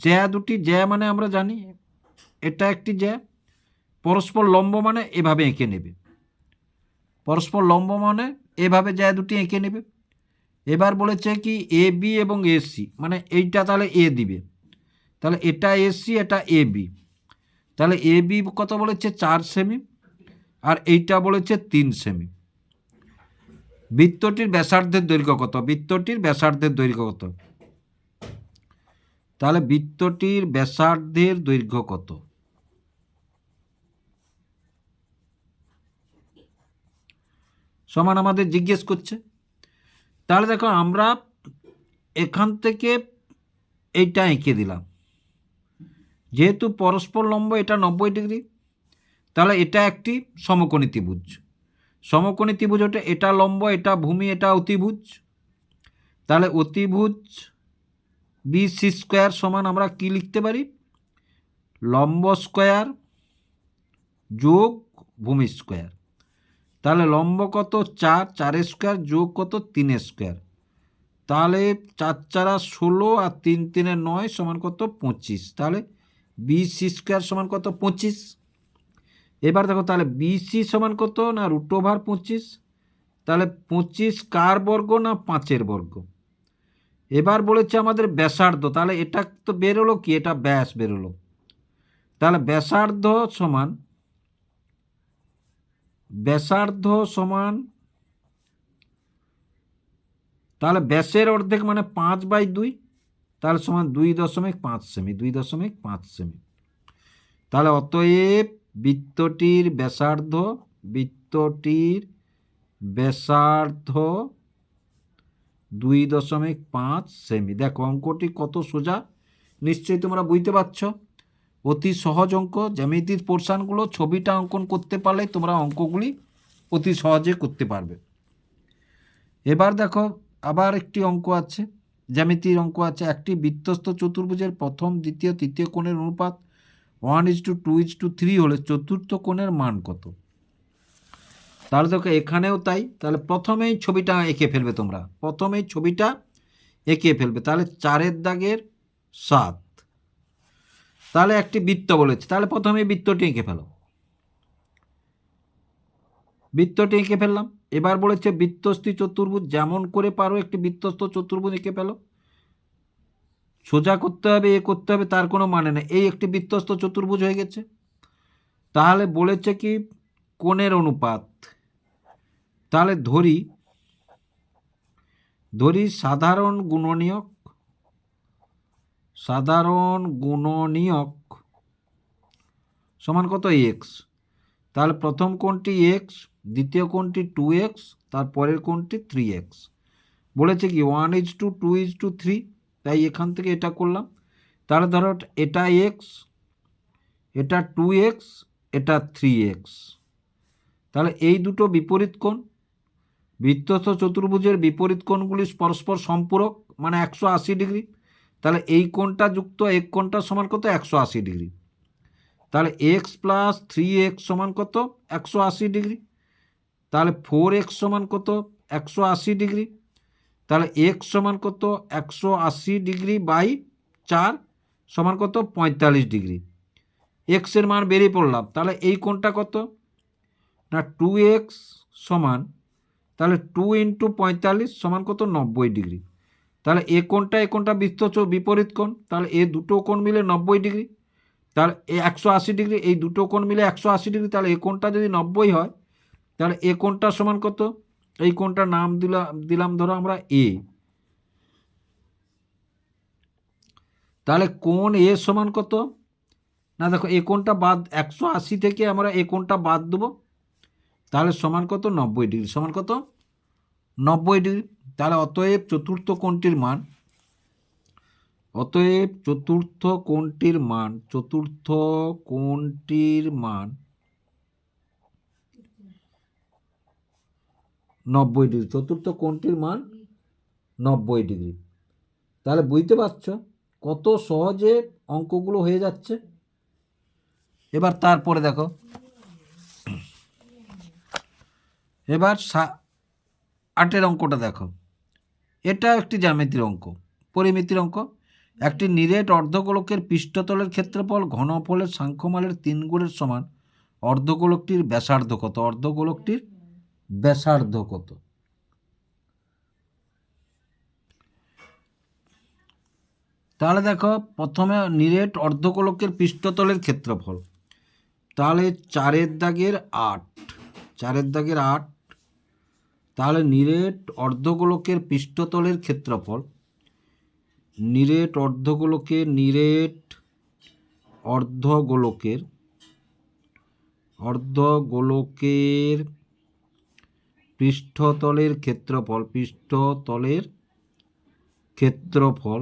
জ্যা দুটি, জ্যা মানে আমরা জানি এটা একটি জ্যা, পরস্পর লম্ব মানে এভাবে এঁকে নেবে, পরস্পর লম্ব মানে এভাবে জ্যা দুটি এঁকে নেবে। এবার বলেছে কি এ বি এবং এসি, মানে এইটা তাহলে এ দিবে, তাহলে এটা এসি, এটা এ বি, তাহলে এ বি কত বলেছে 4 সেমি, আর এইটা বলেছে 3 সেমি। বৃত্তটির ব্যাসার্ধের দৈর্ঘ্য কত, বৃত্তটির ব্যাসার্ধের দৈর্ঘ্য কত, তাহলে বৃত্তটির ব্যাসার্ধের দৈর্ঘ্য কত, সমান আমাদের জিজ্ঞেস করছে। তাহলে দেখো আমরা এখান থেকে এইটা এঁকে দিলাম, যেহেতু পরস্পর লম্ব এটা 90 ডিগ্রি, তাহলে এটা একটি সমকোণী ত্রিভুজ, সমকোণী ত্রিভুজ ওটা, এটা লম্ব, এটা ভূমি, এটা অতিভুজ, তাহলে অতিভুজ বিসি স্কোয়ার সমান আমরা কি লিখতে পারি, লম্ব স্কোয়ার যোগ ভূমি স্কোয়ার। তাহলে লম্ব কত 4, 4 স্কোয়ার যোগ কত 3 স্কোয়ার, তাহলে 4 4 16 আর 3 3 9 সমান কত 25, তাহলে বিসি স্কোয়ার সমান কত 25। এবার দেখো তাহলে বিসি সমান কত না √25, তাহলে 25 কার বর্গ না 5-এর বর্গ। এবার বলেছে আমাদের ব্যাসার্ধ, তাহলে এটা তো বেরোলো কি, এটা ব্যাস বেরোলো, তাহলে ব্যাসার্ধ সমান, ব্যাসার্ধ সমান, তাহলে ব্যাসের অর্ধেক মানে 5/2, তাহলে সমান 2.5 সেমি, 2.5 সেমি। তাহলে অতএব বৃত্তটির ব্যাসার্ধ, বৃত্তটির ব্যাসার্ধ 2.5 সেমি। দেখো অঙ্কটি কত সোজা, নিশ্চয়ই তোমরা বুঝতে পারছ। অতি সহজ অঙ্ক, জ্যামিতির পোর্শানগুলো ছবিটা অঙ্কন করতে পারলে তোমরা অঙ্কগুলি অতি সহজে করতে পারবে। এবার দেখো আবার একটি অঙ্ক আছে, জ্যামিতির অঙ্ক আছে। একটি বৃত্তস্থ চতুর্ভুজের প্রথম, দ্বিতীয়, তৃতীয় কোণের অনুপাত 1:2:3 হলে চতুর্থ কোণের মান কত? তাহলে দেখো এখানেও তাই। তাহলে প্রথমেই ছবিটা এঁকে ফেলবে, তোমরা প্রথমেই ছবিটা এঁকে ফেলবে। তাহলে 4 দাগের 7, তাহলে একটি বৃত্ত বলেছে, তাহলে প্রথমেই বৃত্তটি এঁকে ফেলো। বৃত্তটি এঁকে ফেললাম। এবার বলেছে বৃত্তস্থ চতুর্ভুজ, যেমন করে পারো একটি বৃত্তস্থ চতুর্ভুজ এঁকে ফেলো। সোজা করতে হবে, এ করতে হবে, তার কোনো মানে নেই। এই একটি বৃত্তস্থ চতুর্ভুজ হয়ে গেছে। তাহলে বলেছে কি কোণের অনুপাত, তাহলে ধরি সাধারণ গুণনীয়ক সমান কত? এক্স। তাহলে প্রথম কোণটি এক্স, দ্বিতীয় কোণটি 2x, তারপরের কোণটি 3x। বলেছে কি 1:2:3, তাই এখান থেকে এটা করলাম। তাহলে ধরো এটা এক্স, এটা 2x, এটা 3x। তাহলে এই দুটো বিপরীত কোণ, বৃত্তস্থ চতুর্ভুজের বিপরীত কোণগুলি পরস্পর সম্পূরক, মানে 180 ডিগ্রি। তাহলে এই কোণটা যুক্ত এই কোণটা সমান কত? 180 ডিগ্রি। তাহলে এক্স প্লাস 3x সমান কত? 180 ডিগ্রি। তাহলে 4x সমান কত? 180 ডিগ্রি। তাহলে এক্স সমান কত? 180 ডিগ্রি বাই 4 সমান কত? 45 ডিগ্রি। এক্সের মান বেরিয়ে পড়লাম। তাহলে এই কোণটা কত? না 2x সমান, তাহলে 2 × 45 সমান কত? 90 ডিগ্রি। তাহলে এ কোণটা বৃত্ত বিপরীত কোণ, তাহলে এ দুটো কোণ মিলে 90 ডিগ্রি। তাহলে এ 180 ডিগ্রি, এই দুটো কোণ মিলে 180 ডিগ্রি। তাহলে এ কোণটা যদি 90 হয়, তাহলে এ কোণটা সমান কত? এই কোণটার নাম দিলাম ধরো আমরা এ। তাহলে কোণ এ সমান কত? না দেখো এ কোণটা বাদ, 180 থেকে আমরা এ কোণটা বাদ দেবো, তাহলে সমান কত? 90 ডিগ্রি। সমান কত? 90 ডিগ্রি। তাহলে অতএব চতুর্থ কোণটির মান, চতুর্থ কোণটির মান 90 ডিগ্রি। চতুর্থ কোণটির মান 90 ডিগ্রি। তাহলে বুঝতে পারছো কত সহজে অঙ্কগুলো হয়ে যাচ্ছে। এবার তারপরে দেখো, এবার 8 অঙ্কটা দেখো। এটা একটি জ্যামিতির অঙ্ক, পরিমিতির অঙ্ক। একটি নিরেট অর্ধগোলকের পৃষ্ঠতলের ক্ষেত্রফল ঘনফলের সাংখ্যমালের 3 গুণের সমান। অর্ধগোলকটির ব্যাসার্ধ কত? অর্ধগোলকটির ব্যাসার্ধ কত? তাহলে দেখো প্রথমে নিরেট অর্ধগোলকের পৃষ্ঠতলের ক্ষেত্রফল, তাহলে 4 দাগের 8, 4 দাগের 8। তাহলে নিরেট অর্ধগোলকের পৃষ্ঠতলের ক্ষেত্রফল, নিরেট অর্ধগোলকের পৃষ্ঠতলের ক্ষেত্রফল,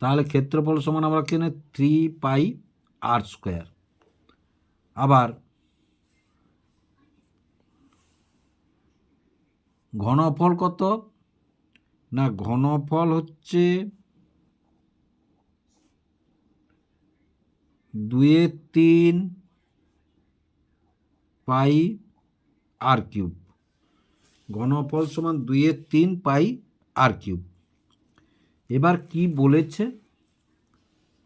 তাহলে ক্ষেত্রফল সমান আমরা এখানে 3πr²। আবার ঘনফল কত? না ঘনফল হচ্ছে 2/3πr³। ঘনফল সমান 2/3πr³। এবার কি বলেছে?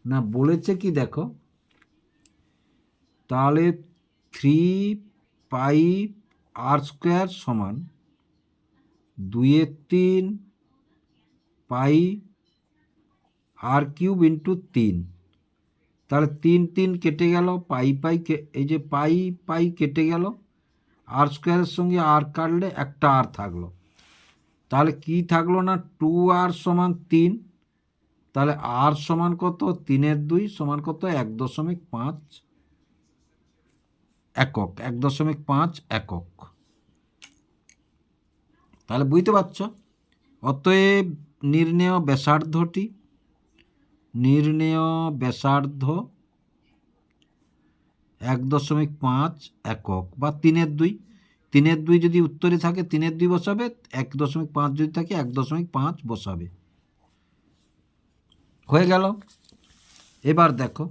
না বলেছে কি দেখো, তাহলে 3πr² সমান 2/3πr³ × 3। তাহলে 3 কেটে গেল, এই যে পাই কেটে গেল, r² সঙ্গে আর কাটলে একটা আর থাকলো। তাহলে কি থাকলো? না 2r সমান 3। তাহলে আর সমান কত? 3/2 সমান কত? 1.5 একক, 1.5 একক। তাহলে বুঝতে পারছ, অতএব নির্ণেয় ব্যাসার্ধটি নির্ণেয় ব্যাসার্ধ 1.5 একক বা 3/2। 3/2 যদি উত্তরে থাকে 3/2 বসাবে, 1.5 যদি থাকে 1.5 বসাবে। হয়ে গেল। এবার দেখো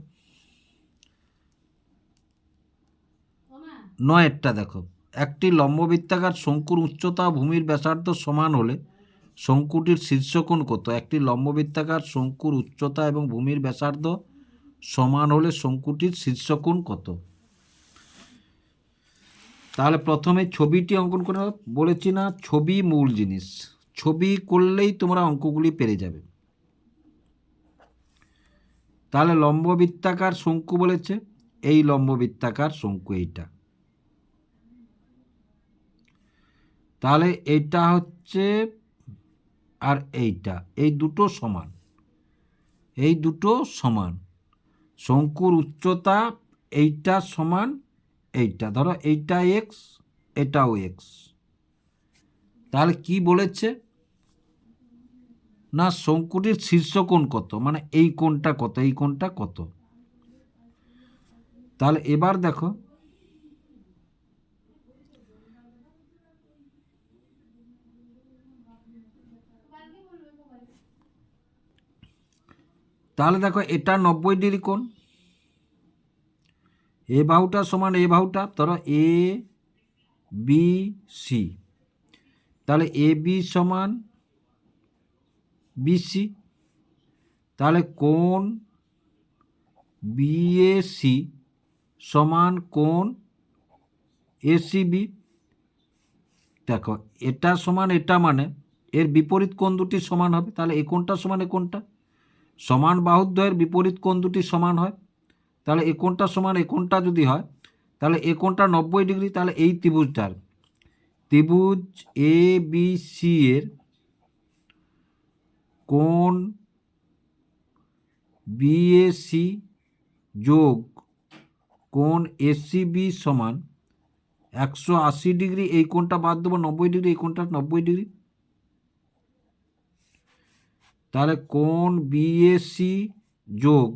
9-এরটা দেখো, একটি লম্ববৃত্তাকার শঙ্কুর উচ্চতা ভূমির ব্যাসার্ধ সমান হলে শঙ্কুটির শীর্ষকোণ কত? একটি লম্ববৃত্তাকার শঙ্কুর উচ্চতা এবং ভূমির ব্যাসার্ধ সমান হলে শঙ্কুটির শীর্ষকোণ কত? তাহলে প্রথমে ছবিটি অঙ্কন করে বলেছি না, ছবি মূল জিনিস, ছবি করলেই তোমরা অঙ্কগুলি পেরে যাবে। তাহলে লম্ববৃত্তাকার শঙ্কু বলেছে, এই লম্ববৃত্তাকার শঙ্কু এইটা। তাহলে এইটা হচ্ছে আর এইটা, এই দুটো সমান, এই দুটো সমান। শঙ্কুর উচ্চতা এইটা সমান এইটা, ধরো এইটা এক্স, এটাও এক্স। তাহলে কি বলেছে না, শঙ্কুটির শীর্ষকোণ কত, মানে এই কোণটা কত, এই কোণটা কত। তাহলে এবার দেখো তাহলে দেখো এটা 90 ডিগ্রি কোণ, এ বাহুটা সমান এ বাহুটা, ধরো এ বি সি। তাহলে এ বি সমান বিসি। তাহলে কোণ বিএসি সমান কোণ এসিবি। দেখো এটা সমান এটা, মানে এর বিপরীত কোণ দুটি সমান হবে। তাহলে এই কোণটা সমান এ কোণটা, সমান বাহুদ্বয়ের বিপরীত কোণ দুটি সমান হয়। তাহলে এ কোণটা সমান এ কোণটা যদি হয়, তাহলে এ কোণটা 90 ডিগ্রি। তাহলে এই ত্রিভুজটার, ত্রিভুজ এ বি সি এর কোণ বিএসি যোগ কোণ এসিবি সমান 180 ডিগ্রি। এই কোণটা বাদ দেবো 90 ডিগ্রি, এই কোণটা 90 ডিগ্রি। তাহলে কোণ বিএসি যোগ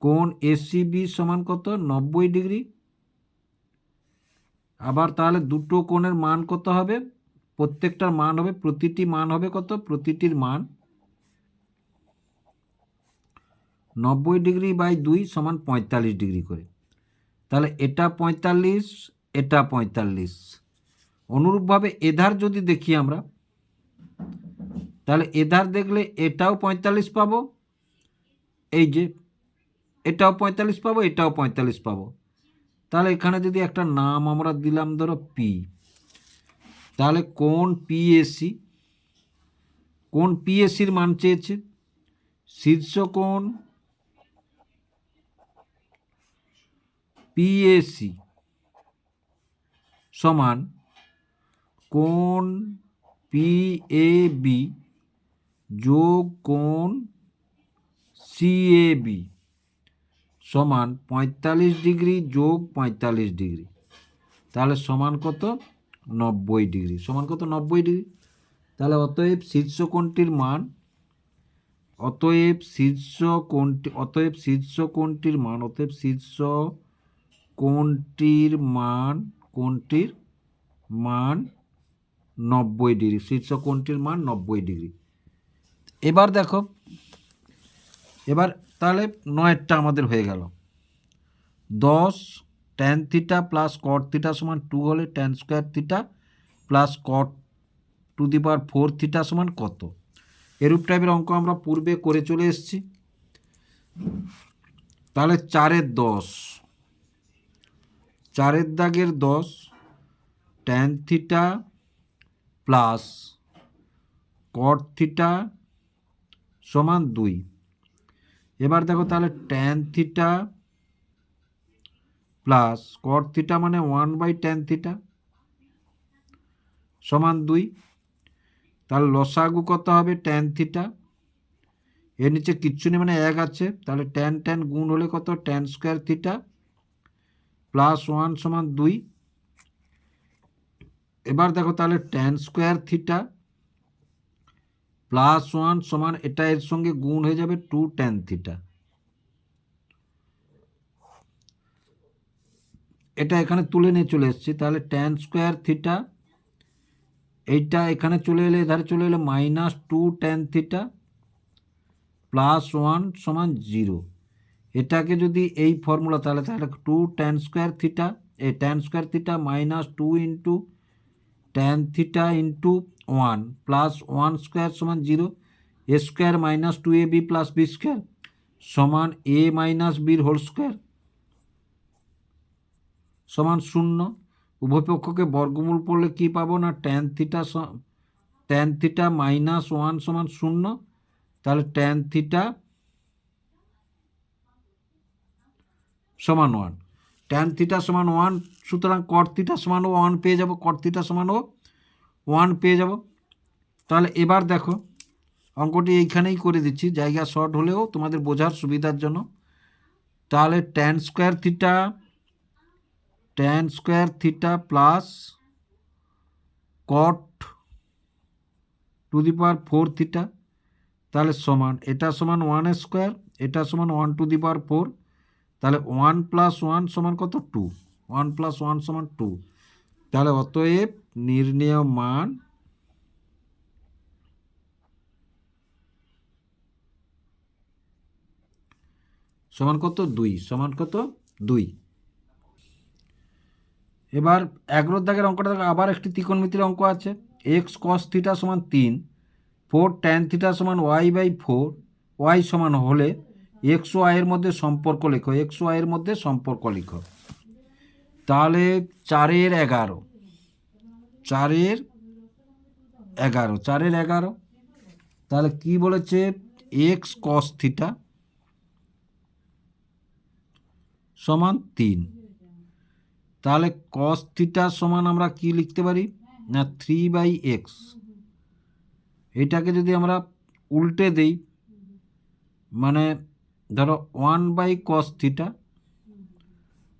কোণ এসিবি সমান কত? 90 ডিগ্রি। আবার তাহলে দুটো কোণের মান কত হবে? প্রত্যেকটার মান হবে, প্রতিটি মান হবে কত? প্রতিটির মান 90 ডিগ্রি বাই 2 সমান 45 ডিগ্রি করে। তাহলে এটা 45, এটা 45। অনুরূপভাবে এধার যদি দেখি আমরা, তাহলে এধার দেখলে এটাও 45 পাবো, এই যে এটাও 45 পাবো, এটাও 45 পাবো। তাহলে এখানে যদি একটা নাম আমরা দিলাম, ধরো পি। তাহলে কোণ পিএসি, কোণ পিএসির মান চেয়েছে, শীর্ষকোণ পিএসি সমান কোণ পিএবি যোগ কোণ সিএবি সমান 45 ডিগ্রি যোগ 45 ডিগ্রি। তাহলে সমান কত? 90 ডিগ্রি। সমান কত? 90 ডিগ্রি। তাহলে অতএব শীর্ষকোণটির মান, অতএব শীর্ষ কোণটির মান, অতএব শীর্ষ কোণটির মান, কোণটির মান 90 ডিগ্রি। শীর্ষ কোণটির মান 90 ডিগ্রি। এবার দেখো, এবার তাহলে 9-এরটা আমাদের হয়ে গেল। 10 tan theta plus cot theta সমান 2 হলে tan square theta plus cot to the power 4 theta সমান কত? এরূপ টাইপের অঙ্ক আমরা পূর্বে করে চলে এসেছি। তাহলে 4-এর 10, 4-এর দাগের 10 tan theta plus cot theta সমান 2। এবার দেখো তাহলে tan theta plus cot theta মানে 1/tan থিটা সমান 2। তাহলে লসাগু কত হবে? tan থিটা, এর নিচে কিচ্ছু নেই মানে 1 আছে, তাহলে tan tan গুণ হলে কত? tan স্কোয়ার থিটা প্লাস 1 সমান 2। এবার দেখো তাহলে tan স্কোয়ার থিটা +1 সমান এটা এর সঙ্গে গুণ হয়ে যাবে 2 tan থিটা। এটা এখানে তুলে নিয়ে চলে এসেছি, তাহলে tan স্কোয়ার থিটা, এইটা এখানে চলে এলে এধারে চলে এলে -2 tan থিটা +1 সমান 0। এটাকে যদি এই ফর্মুলা, তাহলে 2 tan স্কোয়ার থিটা, এই tan square theta -2 into tan theta into 1 +1 square সমান 0, a square -2ab + b square সমান a - b হোল স্কোয়ার সমান 0। উভয় পক্ষকে বর্গমূল করলে কি পাবো না tan থিটা -1 সমান 0, তাহলে tan থিটা সমান 1, tan থিটা সমান 1, সুতরাং cot থিটা সমানও 1 পেয়ে যাব, cot থিটা সমানও 1 পেয়ে যাব। তাহলে এবার দেখো অঙ্কটি এইখানেই করে দিচ্ছি, জায়গা শর্ট হলেও তোমাদের বোঝার সুবিধার জন্য। তাহলে tan square theta plus cot to the power 4 theta, তাহলে সমান এটা সমান 1 স্কোয়ার, এটা সমান 1 টু দি পাওয়ার 4, তাহলে 1 + 1 সমান কত 2, 1 + 1 সমান 2। তাহলে অতএব নির্ণেয় মান সমান কত 2, সমান কত 2। এবার 11 দাগের অঙ্কটা দেখো, আবার একটি ত্রিকোণমিতির অঙ্ক আছে। x cos থিটা সমান 3, 4 tan থিটা সমান y/4, y সমান হলে x ও y এর মধ্যে সম্পর্ক লেখো, x ও y এর মধ্যে সম্পর্ক লেখো। তাহলে 4 এর 11, 4 এর 11, তাহলে কি বলেছে x cos থিটা সমান 3, তাহলে cos থিটা সমান আমরা কি লিখতে পারি না 3/x। এটাকে যদি আমরা উল্টে দেই, মানে ধরো 1/cos থিটা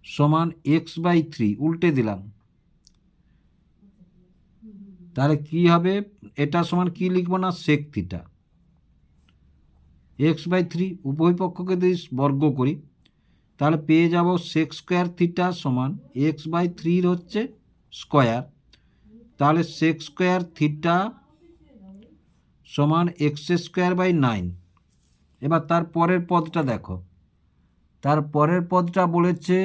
সমান x/3, উল্টে দিলাম, তাহলে কি হবে, এটা সমান কি লিখবো না sec থিটা, x/3 উভয় পক্ষকে যদি বর্গ করি তাহলে পেয়ে যাব sec স্কোয়ার থিটা সমান x/3 হচ্ছে স্কোয়ার, তাহলে sec স্কোয়ার থিটা সমান x²/9। এবার তার পরের পদটা দেখো, তার পরের পদটা বলেছে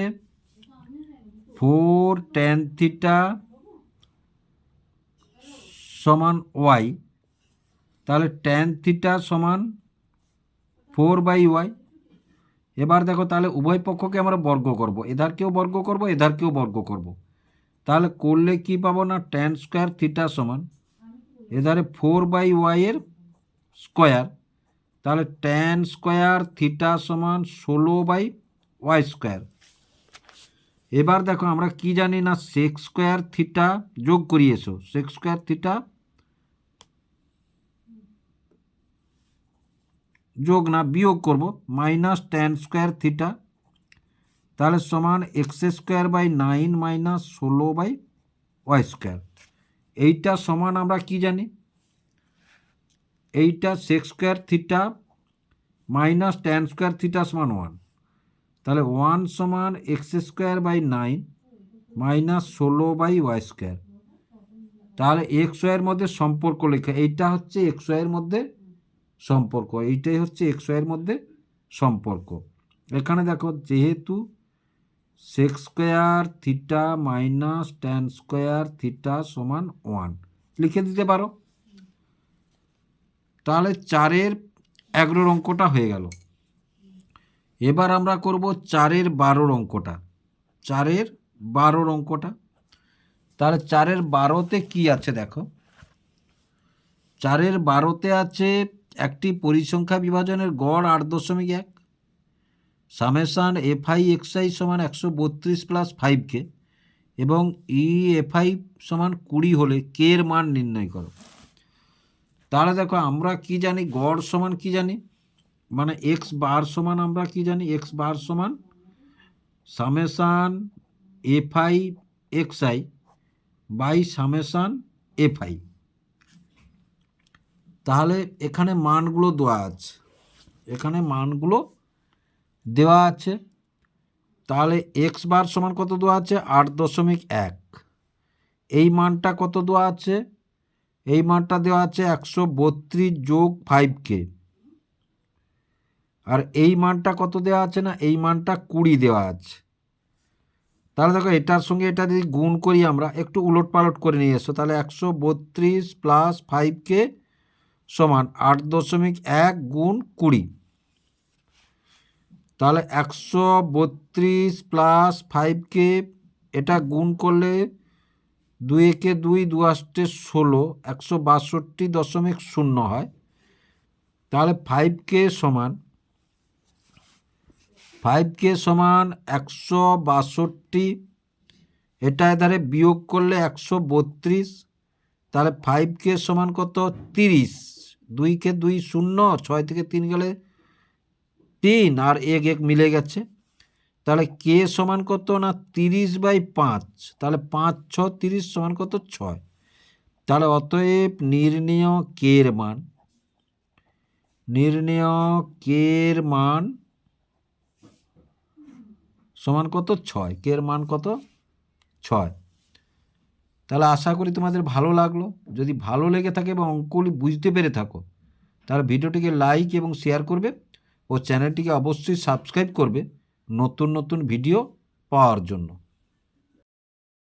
4 tan থিটা সমান y, তাহলে tan থিটা সমান 4/y। এবার দেখো তাহলে উভয় পক্ষকে আমরা বর্গ করব, এধারকেও বর্গ করব, এধারকেও বর্গ করব, তাহলে করলে কি পাবো না tan স্কোয়ার থিটা সমান এধারে 4/y এর স্কোয়ার, তাহলে tan স্কোয়ার থিটা সমান 16/y স্কোয়ার। এবার দেখো আমরা কি জানি না sec স্কোয়ার থিটা, যোগ করি এসো, sec স্কোয়ার থিটা যোগ না বিয়োগ করব -tan স্কোয়ার থিটা, তাহলে সমান x²/9 - 16/y স্কোয়ার। এইটা সমান আমরা কি জানি, এইটা sec square theta -tan square theta সমান 1, তাহলে 1 সমান x²/9 - 16/y স্কোয়ার। তাহলে এক্স ওয়ের মধ্যে সম্পর্ক লেখা, এইটা হচ্ছে এক্স ওয়ের মধ্যে সম্পর্ক, এইটাই হচ্ছে এক্স ওয়ের মধ্যে সম্পর্ক। এখানে দেখো যেহেতু sec square theta -tan square theta সমান 1 লিখে দিতে পারো। তাহলে 4 এর 11 অঙ্কটা হয়ে গেল। এবার আমরা করব 4 এর 12 অঙ্কটা, 4 এর 12 অঙ্কটা। তাহলে 4 এর 12তে কি আছে দেখো, 4 এর 12তে আছে একটি পরিসংখ্যা বিভাজনের গড় 8.1, সামেশান fi(xi) সমান 132 + 5k এবং fi সমান 20 হলে কে এর মান নির্ণয় করো। তাহলে দেখো আমরা কি জানি, গড় সমান কি জানি, মানে এক্স বার সমান আমরা কি জানি, এক্স বার সমান summation fi(xi) by summation fi। তাহলে এখানে মানগুলো দেওয়া আছে, এখানে মানগুলো দেওয়া আছে। তাহলে এক্স বার সমান কত দেওয়া আছে? 8.1। এই মানটা কত দেওয়া আছে? এই মানটা দেওয়া আছে 132 যোগ 5K। আর এই মানটা কত দেওয়া আছে না? এই মানটা 20 দেওয়া আছে। তাহলে দেখো এটার সঙ্গে এটা যদি গুণ করি, আমরা একটু উলট পালট করে নিয়ে এসো, তাহলে 132 প্লাস 5K সমান 8.1 গুণ 20। তাহলে 132 প্লাস 5K এটা গুণ করলে 2 একে 2, 2 আসতে 16, 162.0 হয়। তাহলে 5K সমান 162, এটা এধারে বিয়োগ করলে 132। তাহলে 5K সমান কত? 30। 2কে 2 0, 6 থেকে 3 গেলে 3, আর 1 1 মিলে গেছে। তাহলে কে সমান কত না? 30/5। তাহলে 5 6 30 সমান কত? 6। তাহলে অতএব নির্ণেয় কের মান, নির্ণেয় কের মান সমান কত? 6। কের মান কত? 6। তাহলে আশা করি তোমাদের ভালো লাগলো। যদি ভালো লেগে থাকে এবং অঙ্কগুলি বুঝতে পেরে থাকো, তাহলে ভিডিওটিকে লাইক এবং শেয়ার করবে ও চ্যানেলটিকে অবশ্যই সাবস্ক্রাইব করবে নতুন নতুন ভিডিও পাওয়ার জন্য।